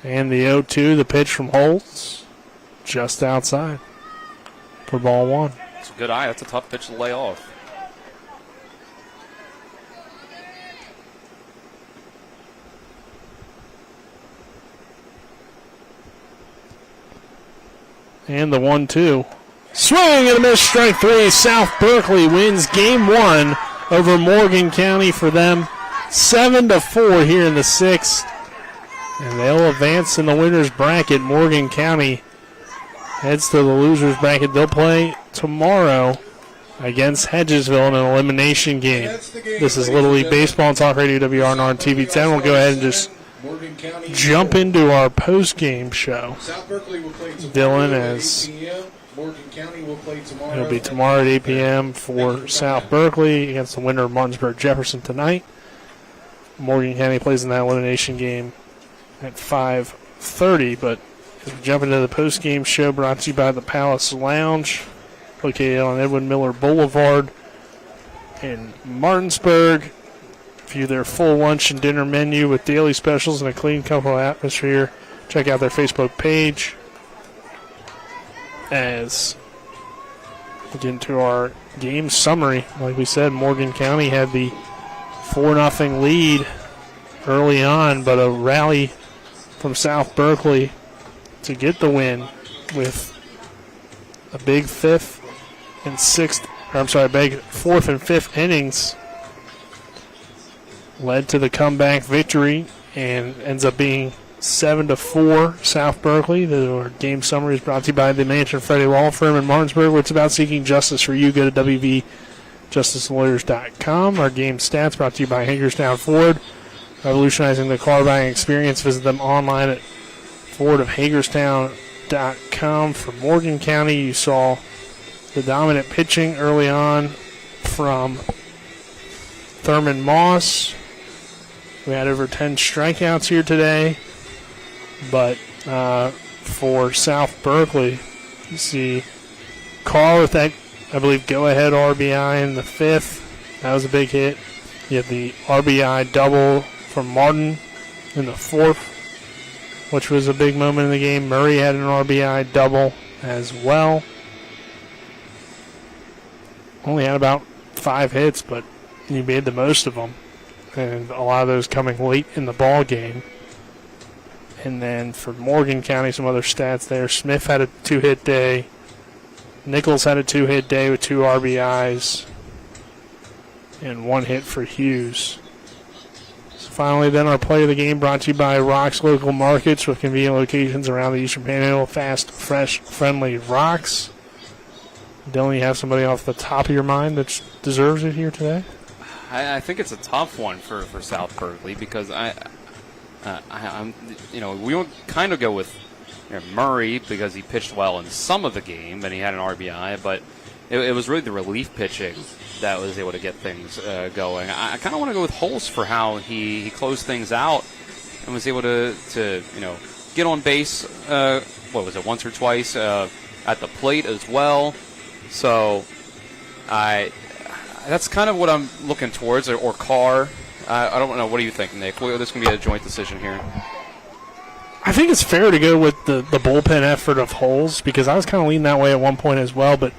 And the 0-2, the pitch from Holtz, just outside for ball 1. It's a good eye. That's a tough pitch to lay off. And the 1-2. Swing and a miss, strike 3. South Berkeley wins game 1 over Morgan County for them. 7-4 here in the 6th. And they'll advance in the winner's bracket. Morgan County heads to the loser's bracket. They'll play tomorrow against Hedgesville in an elimination game. This is Little League Baseball on Talk Radio WRNR and TV 10. We'll go ahead and just jump into our post-game show. Dylan, as it'll be tomorrow at 8 p.m. for South Berkeley against the winner of Martinsburg-Jefferson tonight. Morgan County plays in that elimination game at 5:30, but as we jump into the post-game show brought to you by the Palace Lounge, located on Edwin Miller Boulevard in Martinsburg. View their full lunch and dinner menu with daily specials and a clean, comfortable atmosphere. Check out their Facebook page. As we get into our game summary, like we said, Morgan County had the 4-0 lead early on, but a rally from South Berkeley to get the win with a big fourth and fifth innings led to the comeback victory and ends up being 7-4 South Berkeley. Our game summary is brought to you by the Mansion Freddie Law Firm in Martinsburg, where it's about seeking justice for you. Go to WVJusticeLawyers.com. Our game stats brought to you by Hagerstown Ford, revolutionizing the car buying experience. Visit them online at FordofHagerstown.com. For Morgan County, you saw the dominant pitching early on from Thurman Moss. We had over 10 strikeouts here today. But for South Berkeley, you see Carr with that, I believe, go-ahead RBI in the fifth. That was a big hit. You had the RBI double from Martin in the fourth, which was a big moment in the game. Murray had an RBI double as well. Only had about 5 hits, but he made the most of them. And a lot of those coming late in the ball game. And then for Morgan County, some other stats there. Smith had a 2-hit day. Nichols had a 2-hit day with 2 RBIs. And 1 hit for Hughes. So finally, then our play of the game brought to you by Rocks Local Markets with convenient locations around the Eastern Panhandle. Fast, fresh, friendly Rocks. Dylan, you have somebody off the top of your mind that deserves it here today? I think it's a tough one for South Berkeley because I'm we would kind of go with Murray because he pitched well in some of the game and he had an RBI, but it was really the relief pitching that was able to get things going. I kind of want to go with Holst for how he closed things out and was able to get on base. What was it, once or twice at the plate as well. So that's kind of what I'm looking towards, or Carr. I don't know. What do you think, Nick? This can be a joint decision here. I think it's fair to go with the bullpen effort of Holes because I was kind of leaning that way at one point as well. But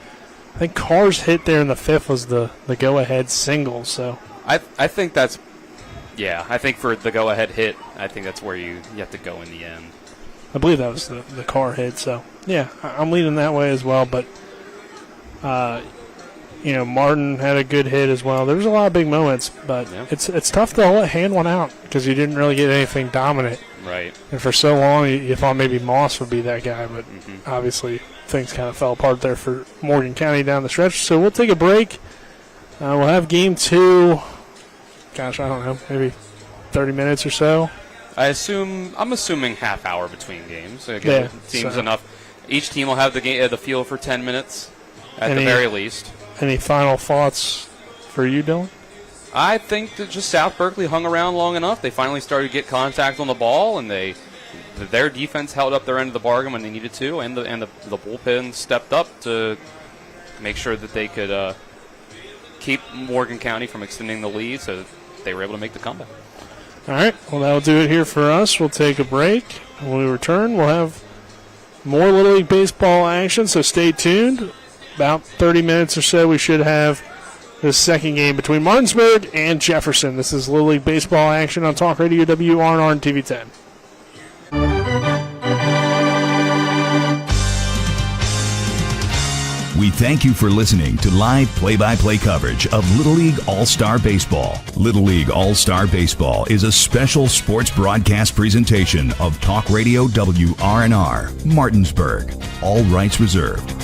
I think Carr's hit there in the fifth was the go-ahead single. So I think that's I think for the go-ahead hit, I think that's where you have to go in the end. I believe that was the Carr hit. So yeah, I'm leaning that way as well. But Martin had a good hit as well. There was a lot of big moments, but it's tough to hand one out because you didn't really get anything dominant. Right. And for so long, you thought maybe Moss would be that guy, but obviously things kind of fell apart there for Morgan County down the stretch. So we'll take a break. We'll have game 2. Gosh, I don't know, maybe 30 minutes or so. I'm assuming half hour between games. Again, teams enough. Each team will have the field for 10 minutes at the very least. Any final thoughts for you, Dylan? I think that just South Berkeley hung around long enough. They finally started to get contact on the ball, and their defense held up their end of the bargain when they needed to, and the bullpen stepped up to make sure that they could keep Morgan County from extending the lead, so they were able to make the comeback. All right, well, that'll do it here for us. We'll take a break. When we return, we'll have more Little League Baseball action, so stay tuned. About 30 minutes or so, we should have the second game between Martinsburg and Jefferson. This is Little League Baseball action on Talk Radio WRNR and TV 10. We thank you for listening to live play-by-play coverage of Little League All-Star Baseball. Little League All-Star Baseball is a special sports broadcast presentation of Talk Radio WRNR, Martinsburg. All rights reserved.